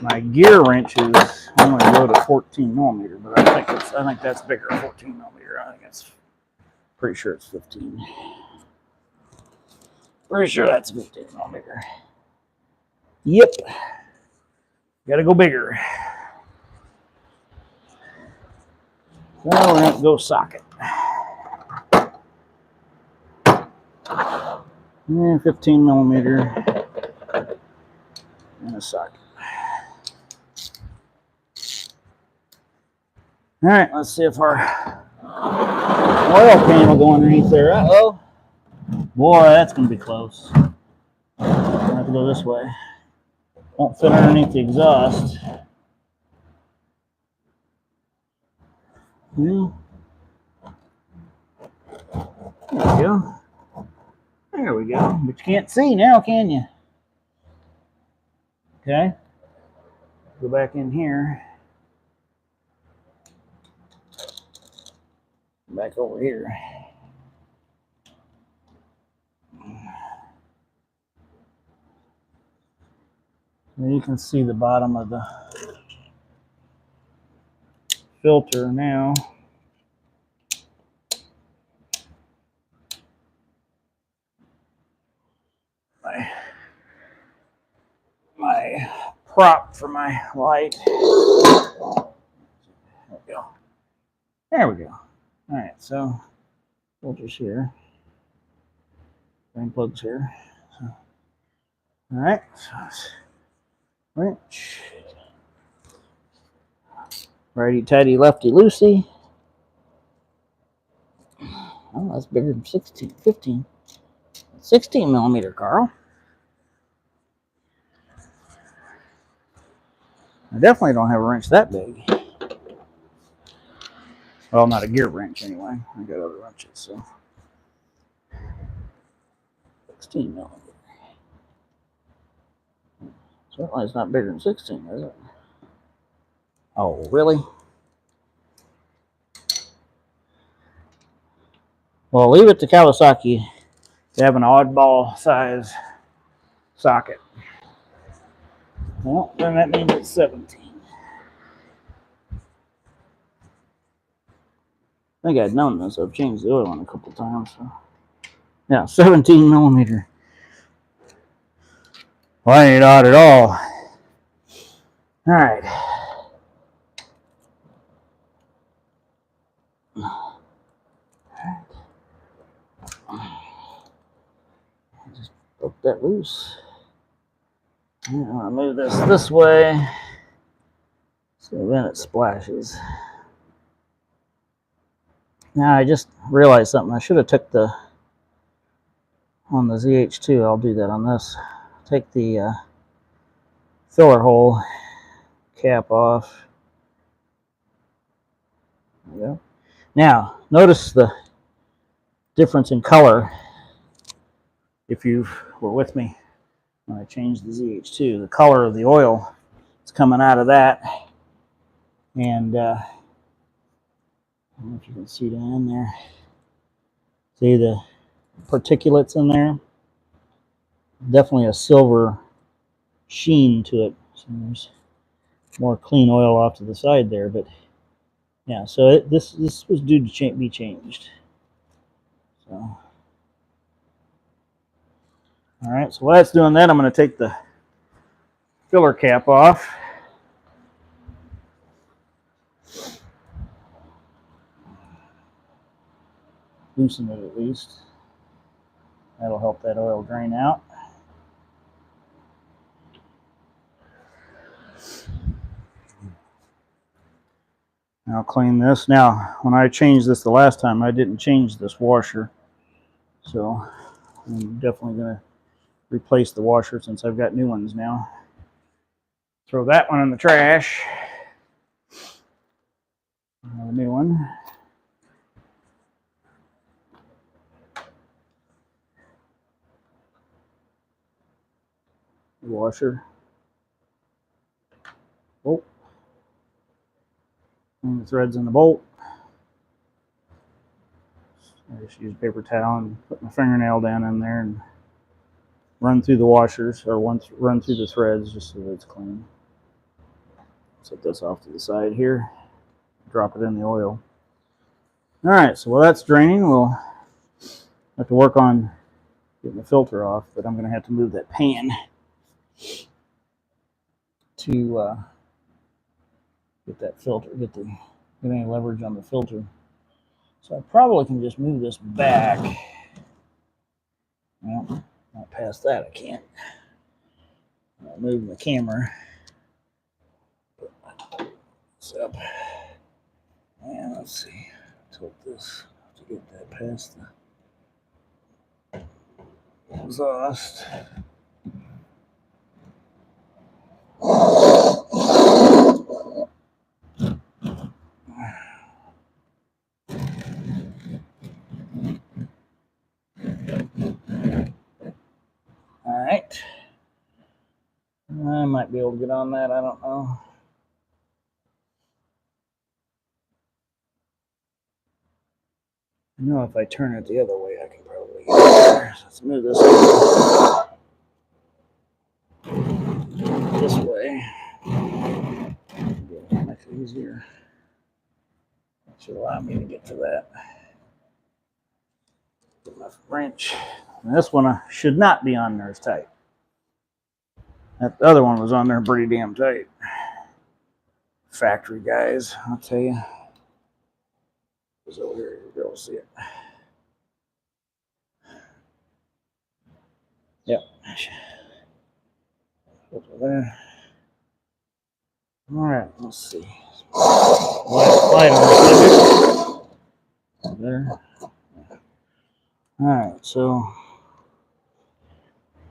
Speaker 1: My gear wrench is only go to 14 millimeter, but I think that's bigger than 14 millimeter. I think it's pretty sure it's 15. Pretty sure that's 15 millimeter. Yep. Gotta go bigger. So we're going to go socket. And 15 millimeter and a socket. All right, let's see if our oil pan will go underneath there. Uh-oh. Boy, that's going to be close. I have to go this way. Won't fit underneath the exhaust. Well, there we go. There we go. But you can't see now, can you? Okay. Go back in here. Back over here. And you can see the bottom of the filter now. My prop for my light. There we go. There we go. All right, so filters here. Drain plugs here. So, all right, so wrench. Righty tighty, lefty loosey. Oh, that's bigger than 16, 15. 16 millimeter, Carl. I definitely don't have a wrench that big. Well, not a gear wrench anyway. I got other wrenches, so 16 millimeter. Certainly it's not bigger than 16, is it? Oh, really? Well, leave it to Kawasaki to have an oddball size socket. Well, then that means it's 17. I think I'd known this. I've changed the oil on a couple times. So. Yeah, 17 millimeter. Well, that ain't odd at all. All right. Just broke that loose. I'm gonna move this way, so then it splashes. Now I just realized something. I should have took the on the ZH2. I'll do that on this. Take the filler hole cap off. There we go. Now notice the difference in color. If you were with me when I changed the ZH2, the color of the oil is coming out of that, and I don't know if you can see down there. See the particulates in there? Definitely a silver sheen to it. So there's more clean oil off to the side there, but yeah. So this was due to be changed. So all right. So while that's doing that, I'm going to take the filler cap off. Loosen it at least. That'll help that oil drain out. I'll clean this. Now, when I changed this the last time, I didn't change this washer. So I'm definitely going to replace the washer since I've got new ones now. Throw that one in the trash. Another new one. Washer. Bolt. And the threads in the bolt. I just use a paper towel and put my fingernail down in there and run through the washers, or run through the threads just so that it's clean. Set this off to the side here. Drop it in the oil. Alright, so while that's draining, we'll have to work on getting the filter off, but I'm going to have to move that pan to get that filter, get any leverage on the filter. So I probably can just move this back. Well, not past that, I can't. I'll move the camera. Put this up. And let's see. Tilt this to get that past the exhaust. Alright. I might be able to get on that, I don't know. I know if I turn it the other way, I can probably get there. So let's move this way. It'll make it easier. That should allow me to get to that. Get my wrench. And this one should not be on there as tight. That other one was on there pretty damn tight. Factory guys, I'll tell you. It's over here, you go see it. Yep. Over there. All right, let's see. Light on the subject. There. All right, so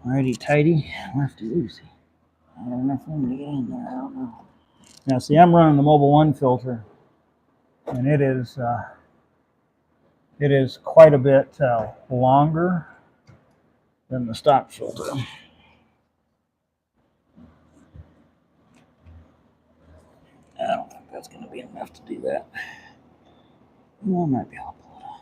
Speaker 1: Righty tighty, lefty loosey. I have enough room to get in there. I don't know. Now, see, I'm running the Mobile 1 filter, and it is quite a bit longer than the stock filter. I don't think that's going to be enough to do that. Well, I might be able to pull it off.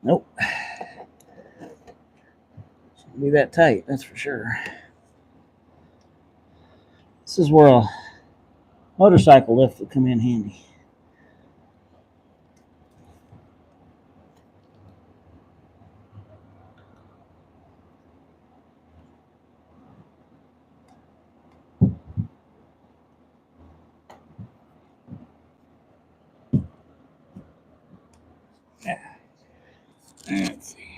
Speaker 1: Nope. Shouldn't be that tight, that's for sure. This is where a motorcycle lift would come in handy. Let's see.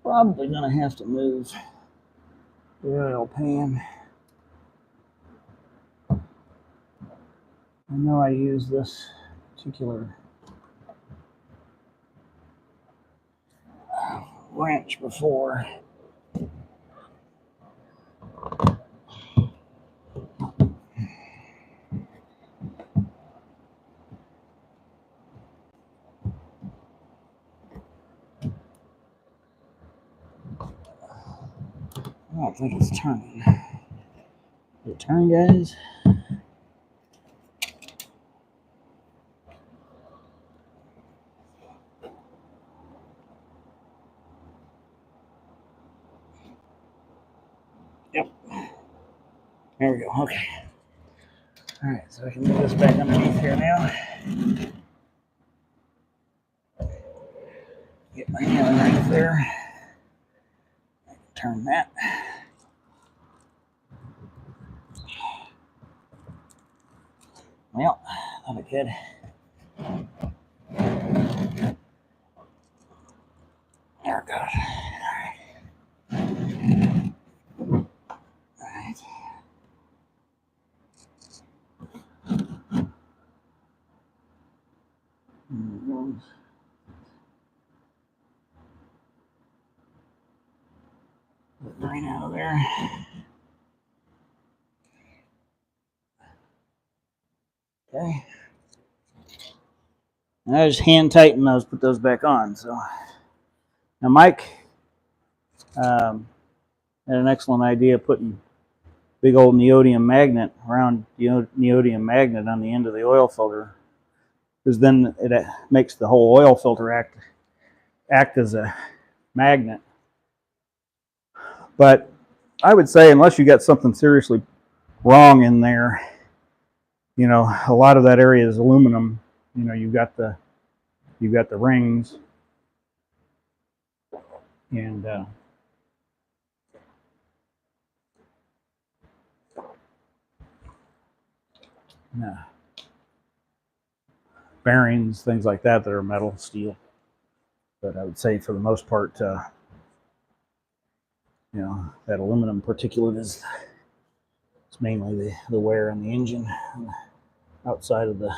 Speaker 1: Probably gonna have to move the oil pan. I know I use this particular wrench before. I don't think it's turning. Did it turn, guys? Yep. There we go. Okay. All right, so I can move this back underneath here now. Get my hand right there. Turn that. Well, that'll be good. There it goes. All right. Put it right out of there. Okay. And I just hand tighten those, put those back on. So now Mike had an excellent idea putting big old neodymium magnet, round neodymium magnet on the end of the oil filter, because then it makes the whole oil filter act as a magnet. But I would say, unless you got something seriously wrong in there, you know, a lot of that area is aluminum. You know, you've got the rings, and bearings, things like that are metal, steel. But I would say for the most part, you know, that aluminum particulate is mainly the wear on the engine. Outside of the,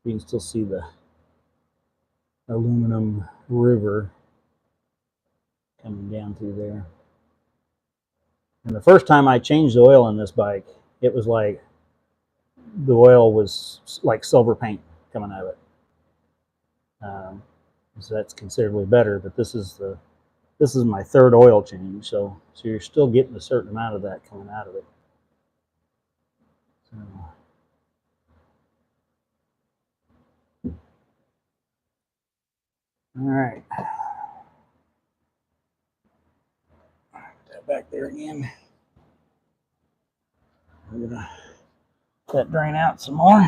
Speaker 1: you can still see the aluminum river coming down through there. And the first time I changed the oil on this bike, it was like the oil was like silver paint coming out of it. So that's considerably better. But this is my third oil change, so you're still getting a certain amount of that coming out of it. So, all right. Put that back there again. I'm gonna let that drain out some more.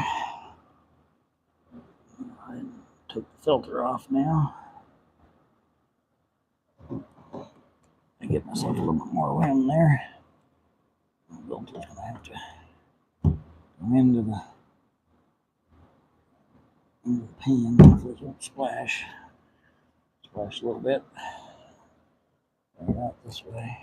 Speaker 1: I took the filter off now. I get myself a little bit more rim there. The filter's gonna have to go into the into the pan. Hopefully it won't splash. Splash a little bit. Bring it out this way.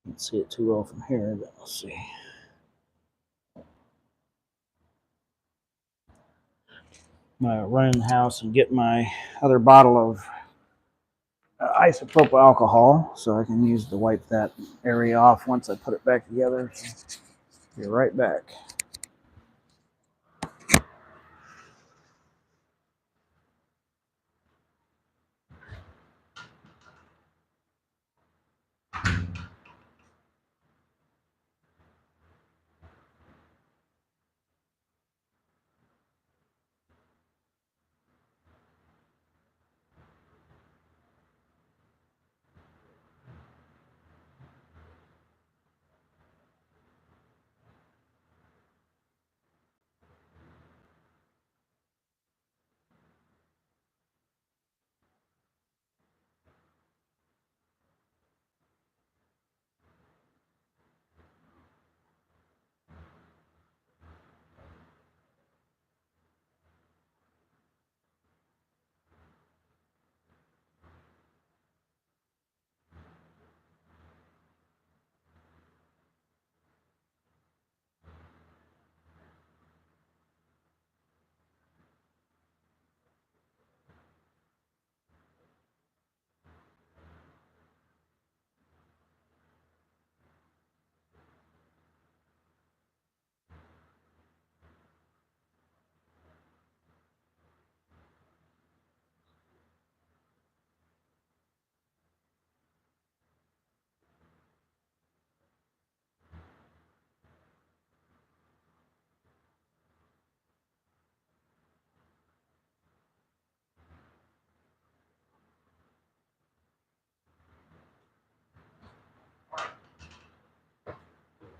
Speaker 1: Can't see it too well from here, but we'll see. I'm gonna run in the house and get my other bottle of isopropyl alcohol so I can use to wipe that area off once I put it back together. So be right back.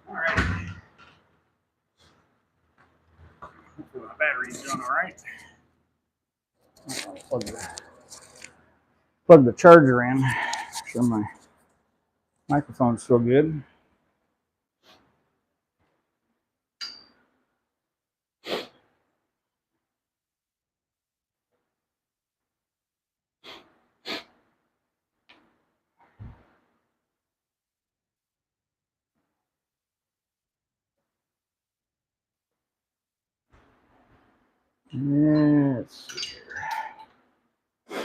Speaker 1: All right. Hopefully my battery's doing all right. Plug the charger in. So my microphone's still good. Let's see here.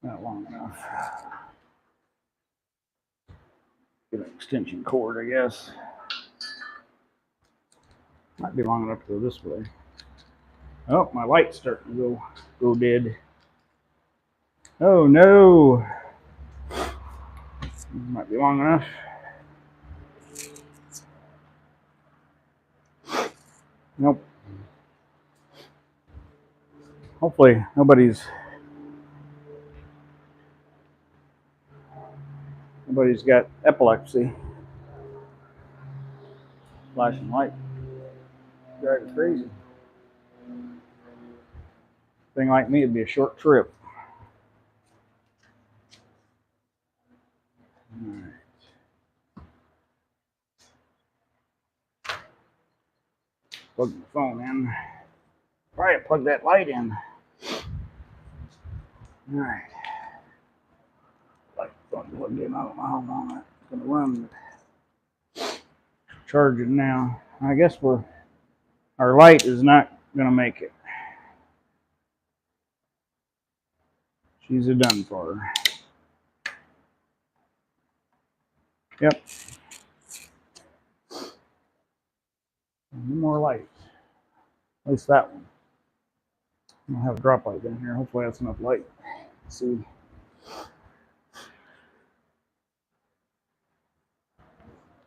Speaker 1: Not long enough. Get an extension cord, I guess. Might be long enough to go this way. Oh, my light's starting to go dead. Oh no! Might be long enough. Nope. Hopefully nobody's got epilepsy. Flashing light. Driving crazy. Thing like me, it'd be a short trip. All right. Plug the phone in. Probably plug that light in. All right. Light plugged in. I don't know how long it's gonna run. Charging now. I guess our light is not gonna make it. She's a done for. Yep. No more lights. At least that one. I'll have a drop light down here. Hopefully that's enough light. Let's see.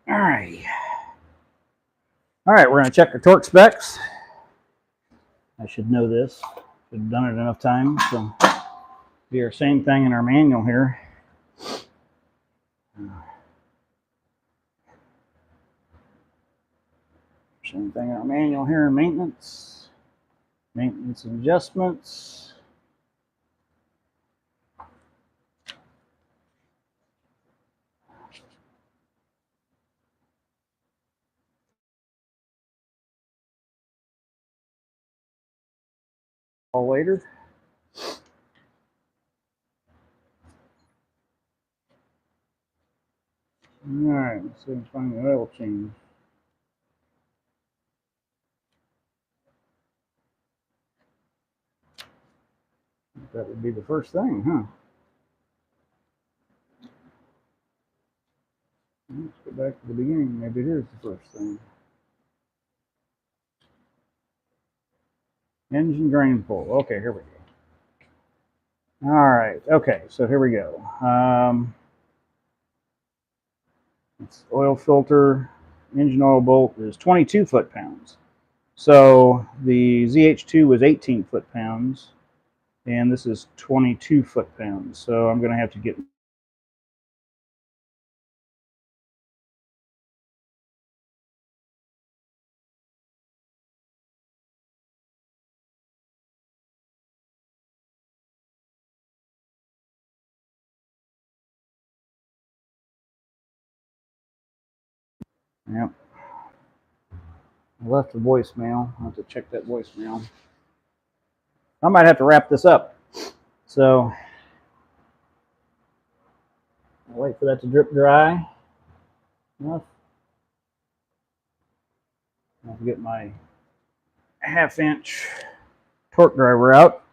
Speaker 1: Alrighty. Alright, we're going to check the torque specs. I should know this. Should have done it enough times. So, be our same thing in our manual here. anything on manual here in maintenance. Maintenance adjustments. All later. All right, let's see if we can find the oil change. That would be the first thing, huh? Let's go back to the beginning. Maybe it is the first thing. Engine drain pull. Okay, here we go. All right. Okay, so here we go. It's oil filter. Engine oil bolt is 22 foot-pounds. So the ZH2 was 18 foot-pounds, and this is 22 foot-pounds. So I'm going to have to get Yep. I left a voicemail. I'll have to check that voicemail. I might have to wrap this up. So I'll wait for that to drip dry enough. I'll get my 1/2 inch torque driver out.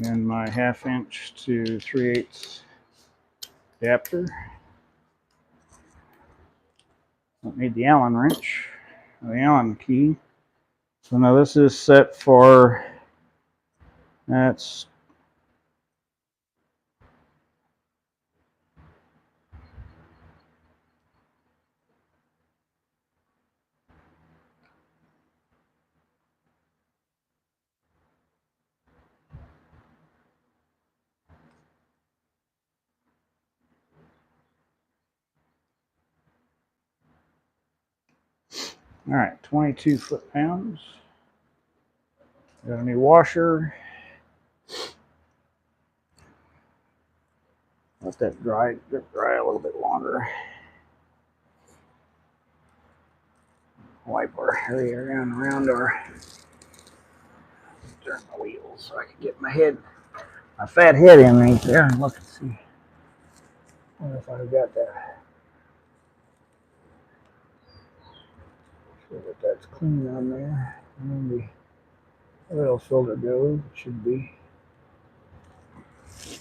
Speaker 1: And my 1/2 inch to 3/8 adapter. Don't need the Allen wrench, or the Allen key. So now this is set for, that's all right, 22 foot-pounds. Got a new washer. Let that drip dry a little bit longer. Wipe our area around our, turn the wheels so I can get my fat head in right there and look and see. I wonder if I've got that. Sure that that's clean on there. And the oil filter goes. It should be.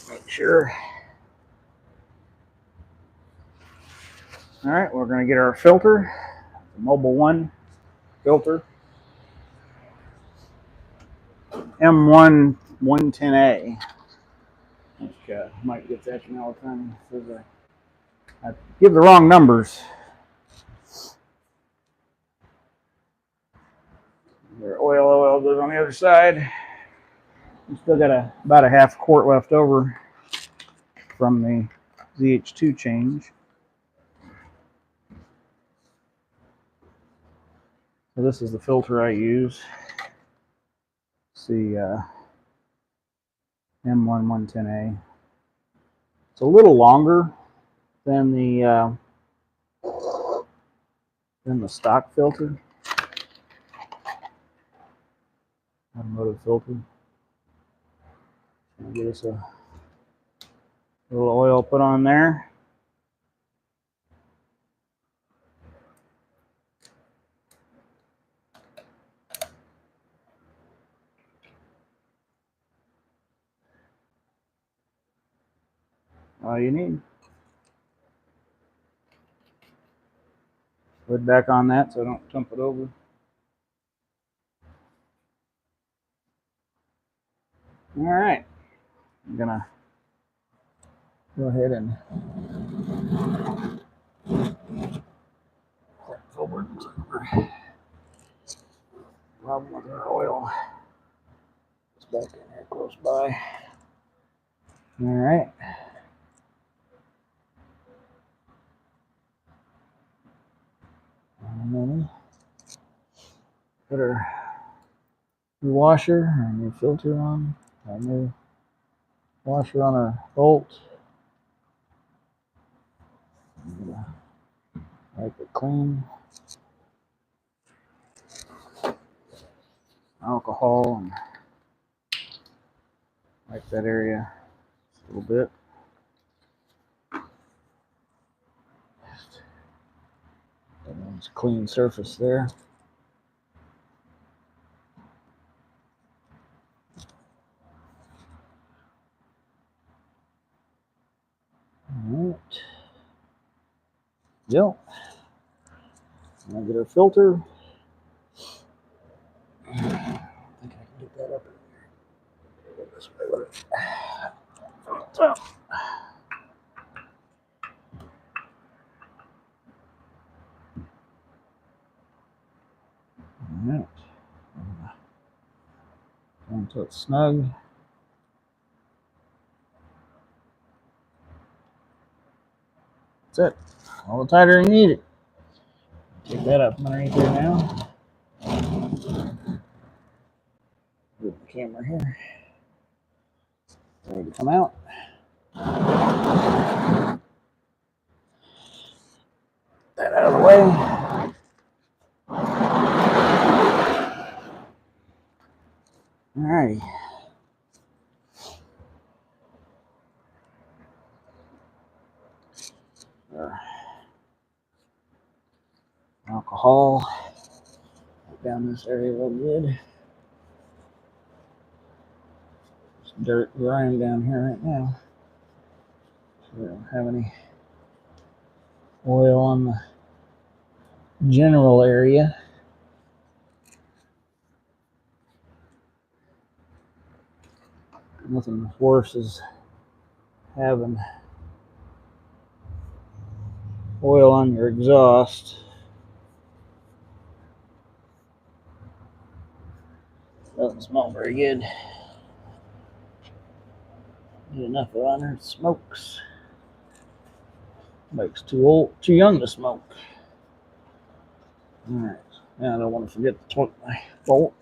Speaker 1: Make sure. All right, we're going to get our filter, the Mobile One filter, M1 110A. I might get that all the time. I give the wrong numbers. Their oil goes on the other side. We still got about a 1/2 quart left over from the ZH2 change. So this is the filter I use. It's the M1 110A. It's a little longer than the stock filter, automotive filter. I'll get us a little oil put on there. All you need. Lid back on that so I don't dump it over. All right, I'm gonna go ahead and forward. Problem with our oil. It's back in here close by. All right. And then put our new washer, our new filter on, our new washer on our bolt. I'm gonna wipe it clean. Alcohol and wipe that area a little bit. It's a clean surface there. All right. Yep. Now get our filter. I think I can get that up in there. Go this way with it. Well. All right. Until it's snug. That's it. All the tighter you need it. Take that up underneath here now. Move the camera here. Ready to come out. That out of the way. Alrighty. Alcohol down this area real good. Some dirt grime down here right now. So we don't have any oil on the general area. Nothing worse is having oil on your exhaust. Doesn't smell very good. Get enough of it on there, it smokes. Makes too young to smoke. Alright, now I don't want to forget to torque my bolt.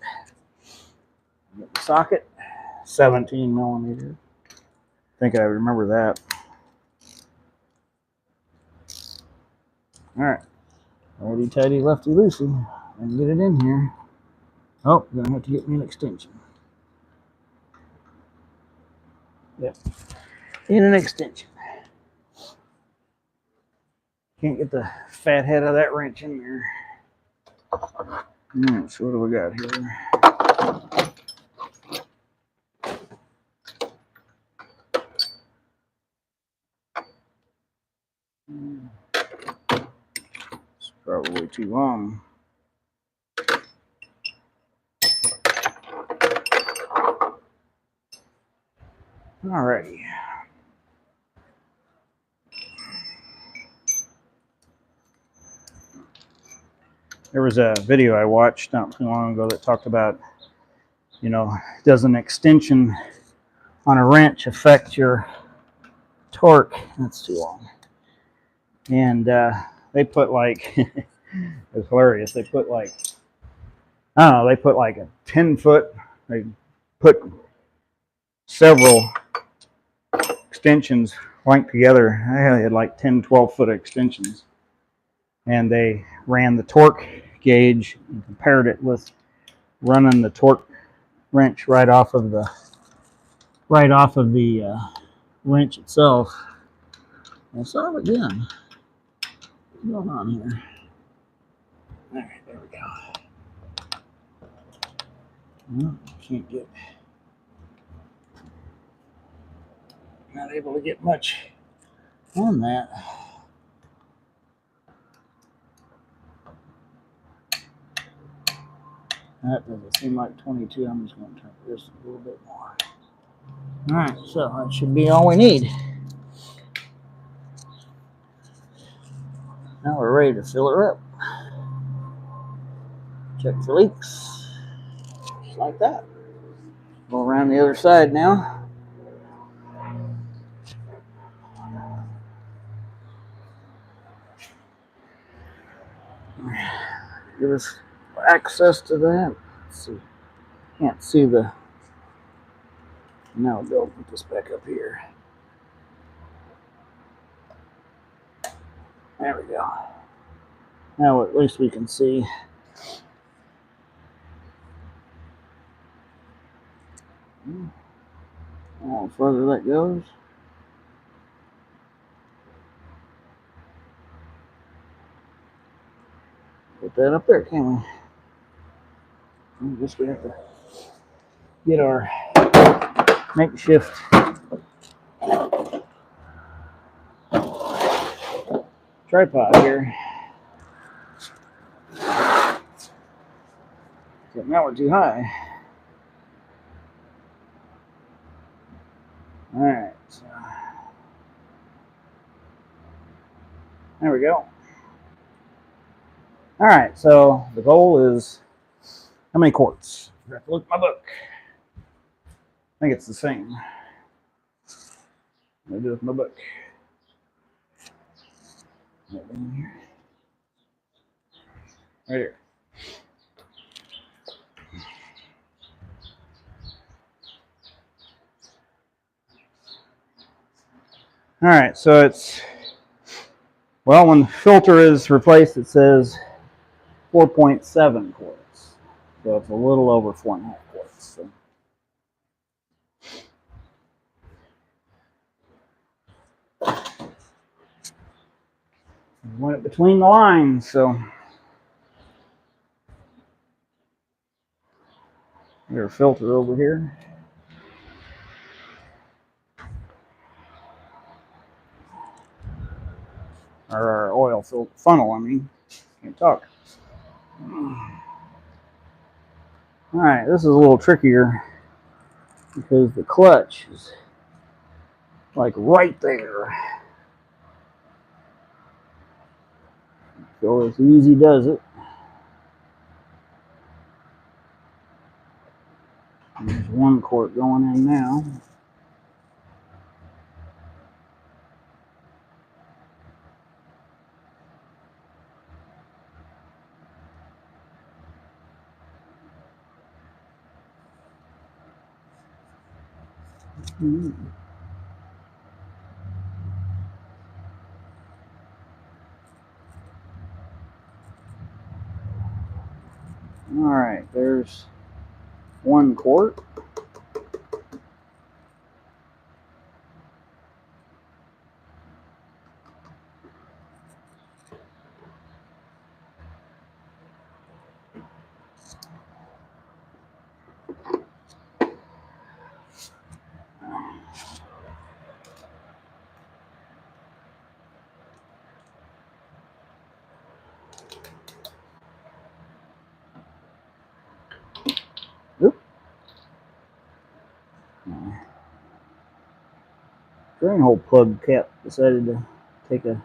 Speaker 1: Get the socket, 17 millimeter. I think I remember that. Alright, righty tighty, lefty loosey. I can get it in here. Oh, gonna have to get me an extension. Yep, need an extension. Can't get the fat head of that wrench in there. Alright, so what do we got here? It's probably too long. Alrighty. There was a video I watched not too long ago that talked about, you know, does an extension on a wrench affect your torque? That's too long. And they put like, it was hilarious. They put like, I don't know, they put like a 10-foot, they put several extensions linked together. I had like 10, 12-foot extensions. And they ran the torque gauge and compared it with running the torque wrench right off of the wrench itself. I saw it again. What's going on here? All right, there we go. Well, can't get. Not able to get much on that. That doesn't seem like 22. I'm just going to turn this a little bit more. Alright, so that should be all we need. Now we're ready to fill her up. Check for leaks. Just like that. Go around the other side now. Give us access to that. Let's see. Can't see the. Now we'll put this back up here. There we go. Now at least we can see. How further that goes. Put that up there, can we? I guess we have to get our makeshift tripod here. So now we're too high. Alright. So there we go. Alright, so the goal is how many quarts? I have to look at my book. I think it's the same. What do I do with my book? Right here. Alright, so it's, well, when the filter is replaced, it says 4.7 quarts. So it's a little over 4.5 quarts. So. Went between the lines, so. There's a filter over here. Or our oil funnel, I mean. Can't talk. Alright, this is a little trickier because the clutch is like right there. So it's easy does it. There's one quart going in now. Alright, there's 1 quart. Oop. Drain hole plug cap decided to take a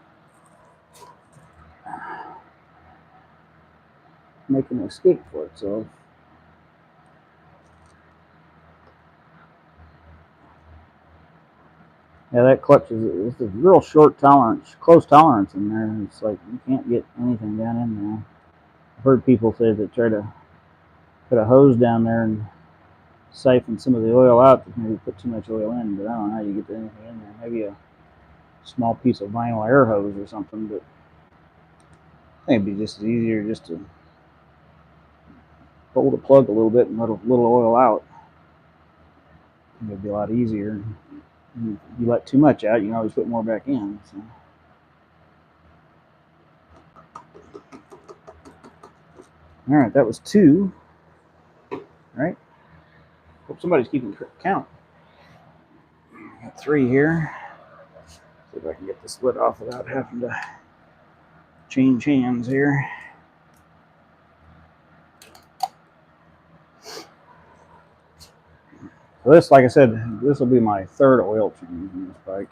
Speaker 1: make an escape for itself. Yeah, that clutch is a real short tolerance, close tolerance in there. It's like you can't get anything down in there. I've heard people say that try to put a hose down there and siphon some of the oil out, that maybe put too much oil in, but I don't know how you get anything in there. Maybe a small piece of vinyl air hose or something, but I think it'd be just easier just to pull the plug a little bit and let a little oil out. It'd be a lot easier. If you let too much out, you can always put more back in. So. All right, that was 2. All right. Hope somebody's keeping count. Got 3 here. See if I can get this lid off without having to change hands here. So this, like I said, this will be my third oil change in this bike.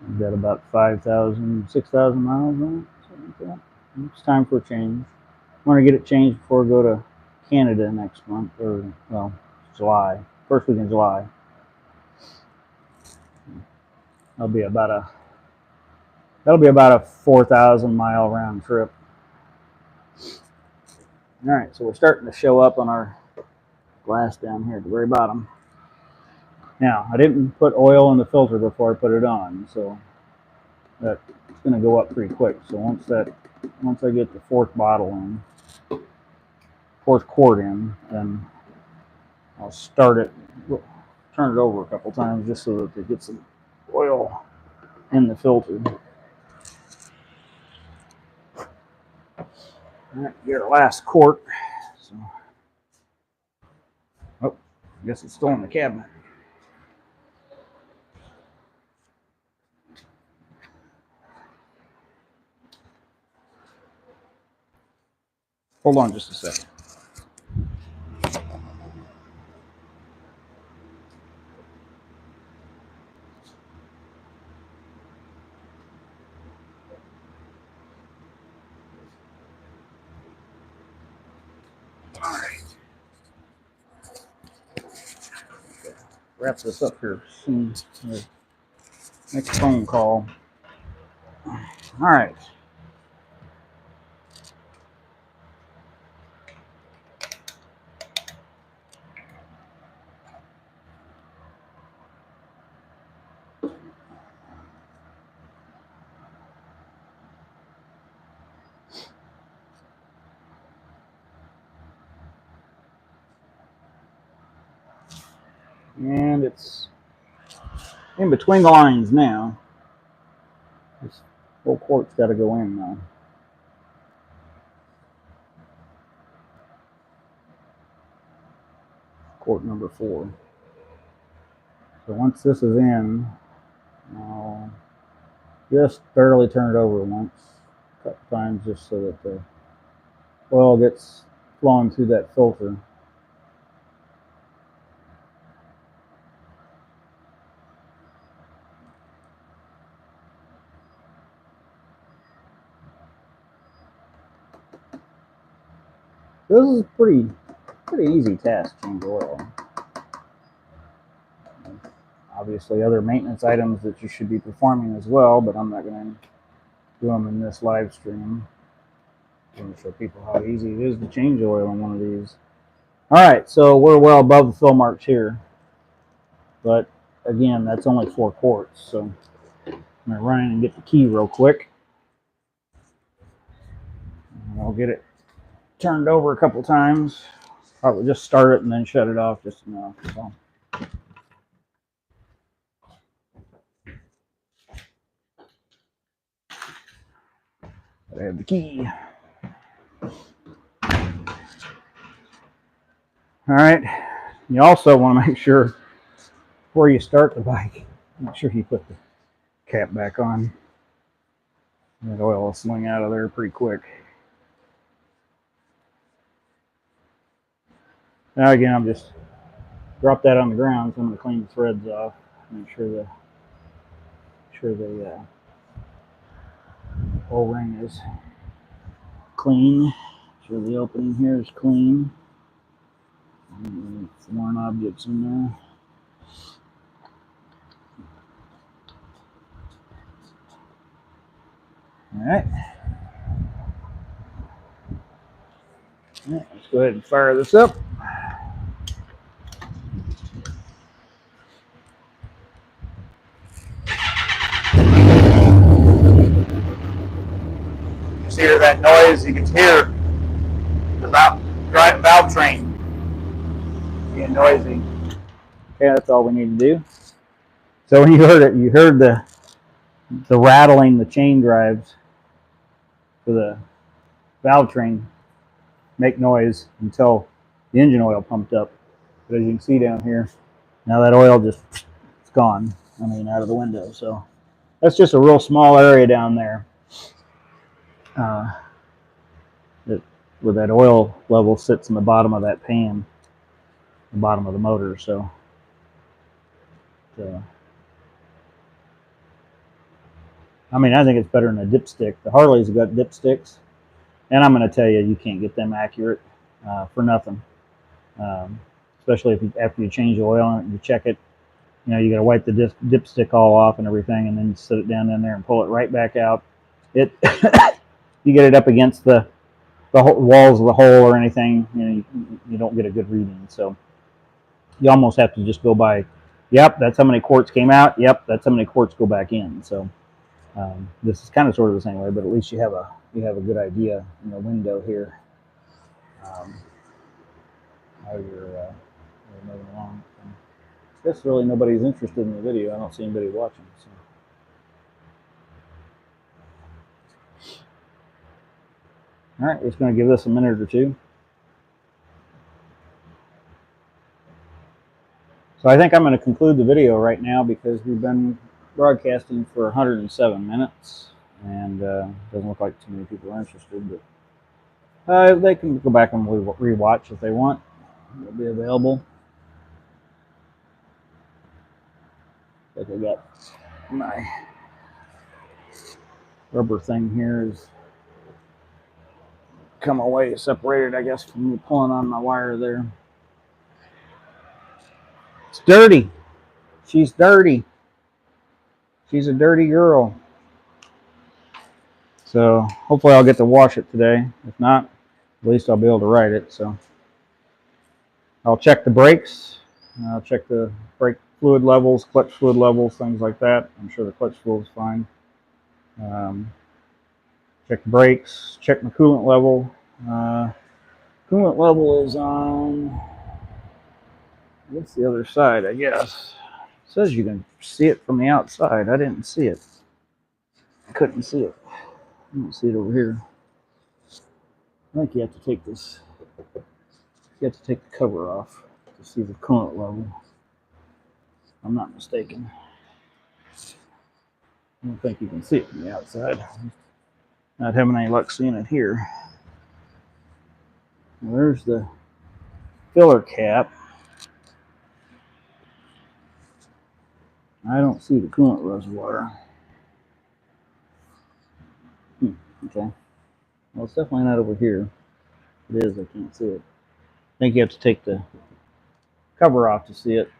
Speaker 1: I've got about 5,000, 6,000 miles on it, something like that. It's time for a change. I want to get it changed before I go to Canada next month, or, well, July. First week in July. That'll be about a 4,000 mile round trip. All right, so we're starting to show up on our glass down here at the very bottom. Now, I didn't put oil in the filter before I put it on, so that's going to go up pretty quick. So once I get the fourth quart in, then I'll start it, turn it over a couple times just so that it gets some oil in the filter. All right, get our last quart. So, oh, I guess it's still in the cabinet. Hold on just a second. All right. Wrap this up here soon. Next phone call. All right. And it's in between the lines now. This whole quart's got to go in now. Quart number 4. So once this is in, I'll just barely turn it over once, a couple times, just so that the oil gets flowing through that filter. This is a pretty easy task, change oil. Obviously, other maintenance items that you should be performing as well, but I'm not going to do them in this live stream. I'm going to show people how easy it is to change oil in one of these. All right, so we're well above the fill marks here, but again, that's only 4 quarts. So I'm going to run in and get the key real quick. And I'll get it turned over a couple times. Probably just start it and then shut it off just enough. So. I have the key. All right. You also want to make sure before you start the bike, make sure you put the cap back on. That oil will swing out of there pretty quick. Now again, I'm just drop that on the ground. So I'm going to clean the threads off. Make sure the O-ring is clean. Make sure the opening here is clean. Foreign objects in there. All right. Let's go ahead and fire this up. Just hear that noise. You can hear the valve train being noisy. Okay, that's all we need to do. So when you heard it, you heard the rattling, the chain drives for the valve train make noise until the engine oil pumped up. But as you can see down here, now that oil just it's gone. I mean, out of the window. So that's just a real small area down there. where that oil level sits in the bottom of that pan, the bottom of the motor. So I mean, I think it's better than a dipstick. The Harleys have got dipsticks, and I'm going to tell you, you can't get them accurate for nothing. Especially if after you change the oil and you check it, you know, you got to wipe the dipstick all off and everything, and then you sit it down in there and pull it right back out. It you get it up against the walls of the hole or anything, you know, you don't get a good reading. So you almost have to just go by, yep, that's how many quarts came out. Yep, that's how many quarts go back in. So this is kind of sort of the same way, but at least you have a good idea in the window here how you're moving along. I guess really nobody's interested in the video. I don't see anybody watching. So. All right, just going to give this a minute or two. So I think I'm going to conclude the video right now because we've been broadcasting for 107 minutes, and doesn't look like too many people are interested. But they can go back and rewatch if they want. It'll be available. I think I got my rubber thing here is come away separated, I guess, from me pulling on my wire there. It's dirty. She's dirty. She's a dirty girl. So hopefully I'll get to wash it today. If not, at least I'll be able to ride it. So I'll check the brakes. I'll check the brake fluid levels, clutch fluid levels, things like that. I'm sure the clutch fluid is fine. Check the brakes. Check my coolant level. Coolant level is on, what's the other side, I guess. It says you can see it from the outside. I didn't see it. I couldn't see it. I don't see it over here. I think you have to take this. You have to take the cover off to see the coolant level. I'm not mistaken. I don't think you can see it from the outside. Not having any luck seeing it here. There's the filler cap. I don't see the coolant reservoir. Okay. Well, it's definitely not over here. If it is, I can't see it. I think you have to take the cover off to see it.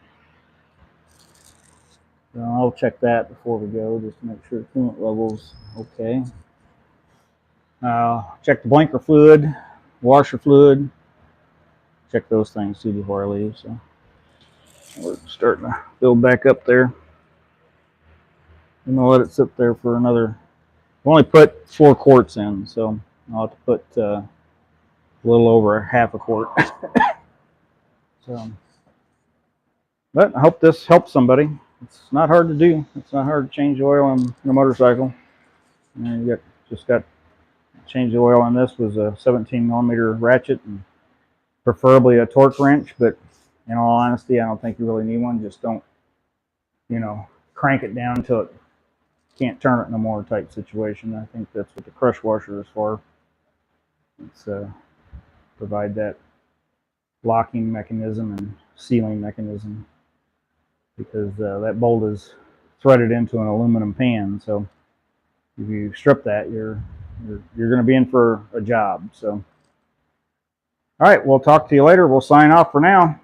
Speaker 1: So I'll check that before we go, just to make sure the coolant level's okay. Check the blinker fluid, washer fluid. Check those things too before I leave. So we're starting to build back up there. I'm gonna let it sit there for another. I've only put 4 quarts in, so I'll have to put a little over half a quart. So, but I hope this helps somebody. It's not hard to do. It's not hard to change oil on a motorcycle. And you just got to change the oil on this with a 17 millimeter ratchet, and preferably a torque wrench. But in all honesty, I don't think you really need one. Just don't, you know, crank it down until it can't turn it no more type situation. I think that's what the crush washer is for. It's provide that locking mechanism and sealing mechanism, because that bolt is threaded into an aluminum pan. So if you strip that, you're going to be in for a job. So all right, we'll talk to you later. We'll sign off for now.